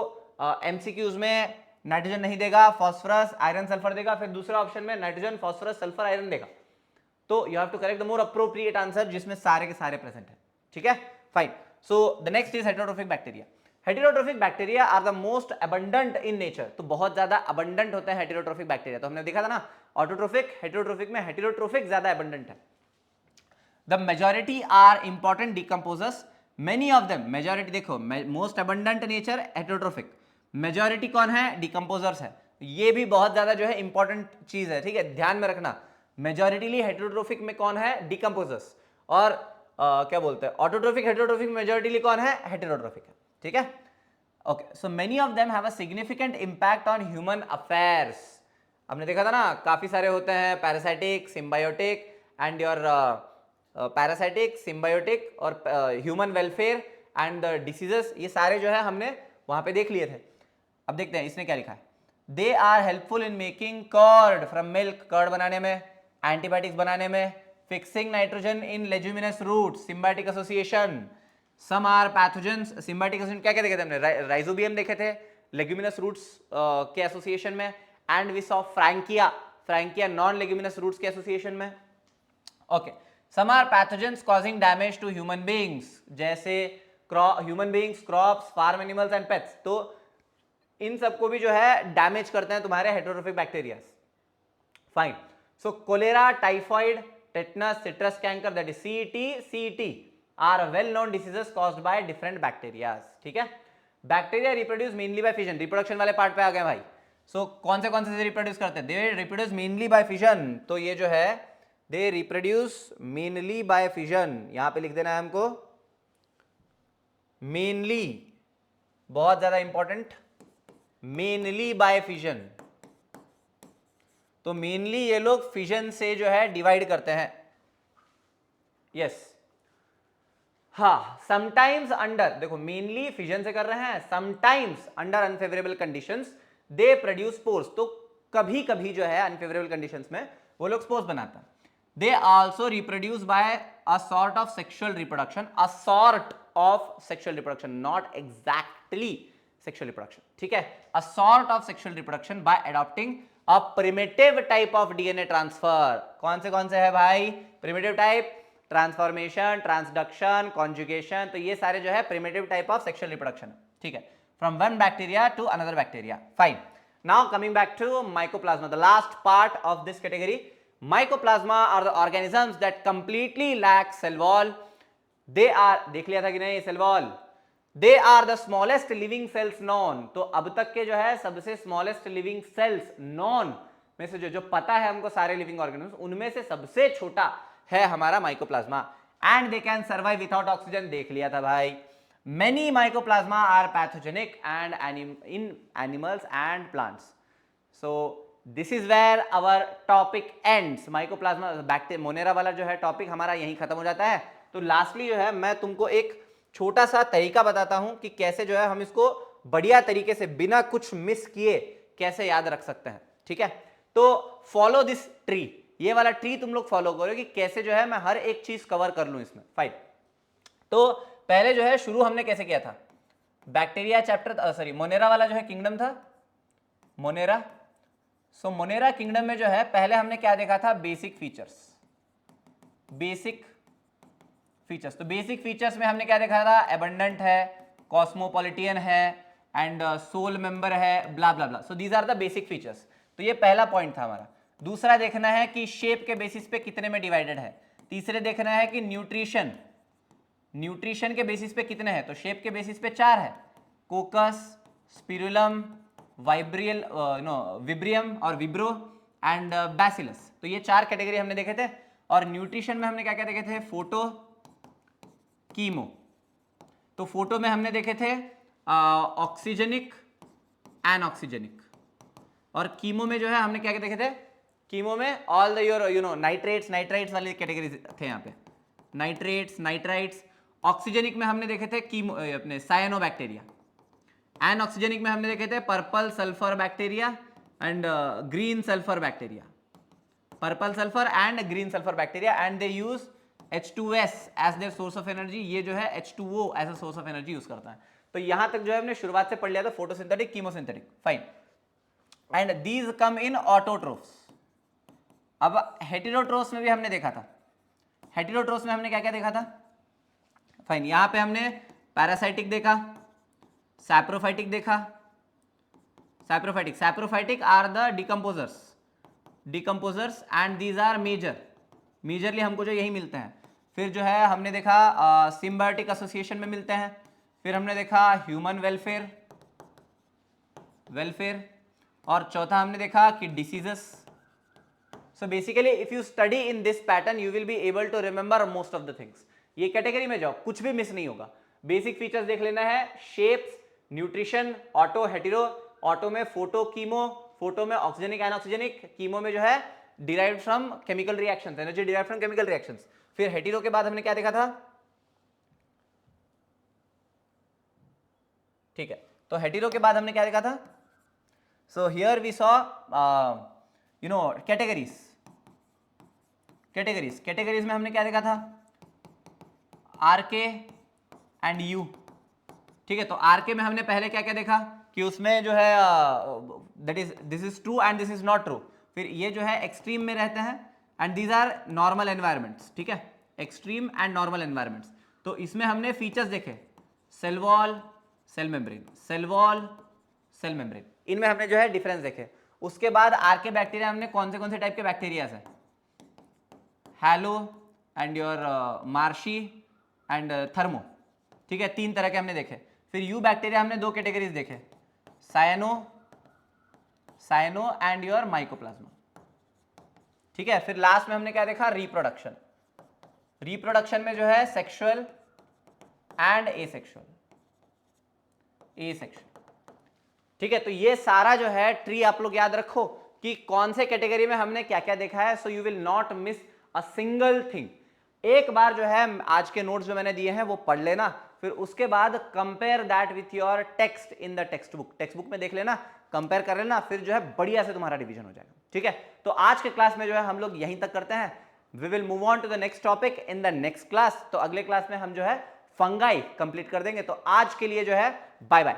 एमसीक्यूज में नाइट्रोजन नहीं देगा, फॉस्फोरस, आयरन, सल्फर देगा, फिर दूसरा ऑप्शन में नाइट्रोजन, फॉस्फोरस, सल्फर, आयरन देगा। तो you have to correct the more appropriate answer जिसमें सारे के सारे प्रेजेंट है, ठीक है, fine. So the next is heterotrophic bacteria. Heterotrophic bacteria are the most abundant in nature. तो बहुत ज्यादा अबंडेंट होते हैं हेटेरोट्रोफिक बैक्टीरिया। तो हमने देखा था ना, ऑटोट्रोफिक, हेटेरोट्रोफिक में हेटेरोट्रोफिक ज्यादा अबंडेंट है। The majority are important decomposers, many of them, majority देखो, most abundant nature heterotrophic, majority कौन है, डिकम्पोजर्स है। ये भी बहुत ज्यादा जो है इंपॉर्टेंट चीज है, ठीक है, ध्यान में रखना। मेजॉरिटीली हेटेरोट्रोफिक में कौन है, डिकम्पोजर्स, और क्या बोलते हैं ऑटोट्रोफिक, हेटेरोट्रोफिक मेजॉरिटीली कौन है, हेटेरोट्रोफिक है, ठीक है। Okay, so many of them have a significant impact on human affairs. हमने देखा था ना, काफी सारे होते हैं, parasitic, symbiotic and your parasitic, symbiotic और human welfare and the diseases, ये सारे जो है हमने वहां पे देख लिए थे। अब देखते हैं इसने क्या लिखा है। They are helpful in making curd from milk, curd बनाने में, एंटीबायोटिक्स बनाने में, fixing nitrogen in leguminous roots, symbiotic association. Some are pathogens, symbiotic association क्या क्या देखे थे हमने, राइजोबियम देखे थे लेग्यूमिनस रूट्स के एसोसिएशन में, and we saw Frankia, Frankia non leguminous roots के एसोसिएशन में। Okay, some are pathogens causing damage to human beings, जैसे human beings, crops, farm animals and pets. तो इन सबको भी जो है डैमेज करते हैं तुम्हारे heterotrophic bacteria, fine. So cholera, typhoid, tetanus, citrus canker, that is CET are well known diseases caused by different bacteria, ठीक है। Bacteria reproduce mainly by fission, reproduction वाले पार्ट पे आ गए भाई। सो कौन से रिप्रोड्यूस करते हैं, they reproduce mainly by fission. तो ये जो है they reproduce mainly by fission, यहां पे लिख देना है हमको, मेनली, बहुत ज्यादा इंपॉर्टेंट, मेनली बाय फिजन। तो मेनली ये लोग फिजन से जो है डिवाइड करते हैं, यस। हाँ, समटाइम्स अंडर, देखो मेनली फिजन से कर रहे हैं, sometimes under unfavourable conditions they produce spores. तो कभी कभी जो है अनफेवरेबल कंडीशंस में वो लोग स्पोर्स बनाते हैं। They also reproduce by a sort of sexual reproduction, a sort of sexual reproduction, not exactly sexual reproduction, ठीक है, a sort of sexual reproduction by adopting a primitive type of DNA transfer. कौन से है भाई primitive type, transformation, transduction, conjugation. तो ये सारे जो है primitive type of sexual reproduction, ठीक है, from one bacteria to another bacteria, fine. Now coming back to mycoplasma, the last part of this category. Mycoplasma are the organisms that completely lack cell wall. They are, देख लिया था कि नहीं cell wall, they are the smallest living cells known. तो अब तक के जो है सबसे स्मॉलेस्ट लिविंग सेल्स नॉन में से जो पता है हमको सारे लिविंग ऑर्गेनिजम्स, उनमें से सबसे छोटा है हमारा mycoplasma. And they can survive without oxygen, देख लिया था भाई। Many mycoplasma are pathogenic and in animals and plants. So this is where our topic ends. Mycoplasma bacteria Monera वाला जो है टॉपिक हमारा यहीं खत्म हो जाता है। तो लास्टली जो है मैं तुमको एक छोटा सा तरीका बताता हूं कि कैसे जो है हम इसको बढ़िया तरीके से बिना कुछ मिस किए कैसे याद रख सकते हैं, ठीक है। तो फॉलो दिस ट्री, ये वाला ट्री तुम लोग फॉलो करो कि कैसे जो है मैं हर एक चीज कवर कर लूं इसमें, फाइन। तो पहले जो है शुरू हमने कैसे किया था, बैक्टीरिया चैप्टर, सॉरी मोनेरा वाला जो है किंगडम था, मोनेरा। सो मोनेरा किंगडम में जो है पहले हमने क्या देखा था, बेसिक फीचर्स। बेसिक फीचर्स, तो बेसिक फीचर्स में हमने क्या देखा था, एबंडेंट है, कॉस्मोपॉलिटियन है एंड सोल मेंबर है, blah blah blah. So these are the basic features. तो ये पहला पॉइंट था हमारा। दूसरा देखना है कि शेप के बेसिस पे कितने में डिवाइडेड है। तीसरे देखना है कि न्यूट्रिशन, न्यूट्रिशन के बेसिस पे कितने हैं, तो शेप के बेसिस पे 4 है, कोकस, स्पिरुलम, वाइब्रियल विब्रियम और विब्रो एंड बैसिलस। तो ये 4 कैटेगरी हमने देखे थे। और न्यूट्रिशन में हमने क्या क्या देखे थे, फोटो, कीमो। तो फोटो में हमने देखे थे ऑक्सीजनिक, एनऑक्सीजनिक। और कीमो में जो है हमने क्या क्या देखे थे, कीमो में all the your nitrates, nitrites वाली कैटेगरी थे यहाँ पे, नाइट्रेट्स, नाइट्राइट्स। ऑक्सीजनिक में हमने देखे थे कीमो अपने साइनोबैक्टीरिया। एनऑक्सीजनिक में हमने देखे थे purple sulphur bacteria and green sulphur bacteria, purple sulphur and green sulphur bacteria, and they use H2S as their source of energy. ये जो है H2O as a source of energy use करता है। तो यहां तक जो है हमने शुरुआत से पढ़ लिया था, photosynthetic, chemosynthetic, fine. And these come in autotrophs. अब हेटेरोट्रोफ्स में भी हमने देखा था। हेटेरोट्रोफ्स में हमने क्या क्या देखा था, फाइन। यहां पे हमने पैरासाइटिक देखा, सैप्रोफाइटिक देखा। Saprophytic are the decomposers and these are majorly हमको जो यही मिलते हैं। फिर जो है हमने देखा सिम्बायोटिक एसोसिएशन में मिलते हैं। फिर हमने देखा ह्यूमन वेलफेयर और चौथा हमने देखा कि diseases. So basically if you study in this pattern you will be able to remember most of the things. ये कैटेगरी में जाओ, कुछ भी मिस नहीं होगा। बेसिक फीचर्स देख लेना है, shapes, nutrition, auto, hetero. Auto में फोटो, कीमो, फोटो में ऑक्सीजनिक, एनऑक्सीजनिक, कीमो में जो है derived from chemical reactions, energy derived from chemical reactions. फिर हेटेरो के बाद हमने क्या देखा था, ठीक है, तो हेटेरो के बाद हमने क्या देखा था, so here we saw categories में हमने क्या देखा था, आरके एंड यू। ठीक है, तो आरके में हमने पहले क्या क्या देखा कि उसमें जो है this is true and this is not true. फिर ये जो है एक्सट्रीम में रहते हैं and these are normal environments. ठीक है, एक्सट्रीम एंड नॉर्मल एनवायरमेंट्स। तो इसमें हमने फीचर्स देखे, cell wall, cell membrane, cell wall, cell membrane, इनमें हमने जो है डिफरेंस देखे। उसके बाद आरके बैक्टीरिया हमने कौन से टाइप के बैक्टीरिया है, hello and your marshy and thermo. ठीक है, 3 तरह के हमने देखे। फिर यू बैक्टीरिया हमने 2 कैटेगरीज देखे, साइनो एंड योर माइकोप्लाज्मा। ठीक है, फिर लास्ट में हमने क्या देखा, रिप्रोडक्शन में जो है सेक्सुअल एंड एसेक्सुअल। ठीक है, तो ये सारा जो है ट्री आप लोग याद रखो कि कौन से कैटेगरी में हमने क्या क्या देखा है, so you will not miss a single thing. एक बार जो है आज के नोट्स जो मैंने दिए हैं वो पढ़ लेना, फिर उसके बाद compare that with your text in the text book में देख लेना, कंपेयर कर लेना, फिर जो है बढ़िया से तुम्हारा रिवीजन हो जाएगा। ठीक है, तो आज के क्लास में जो है हम लोग यहीं तक करते हैं। We will move on to the next topic in the next class. तो अगले क्लास में हम जो है फंगाई कंप्लीट कर देंगे। तो आज के लिए जो है बाय बाय।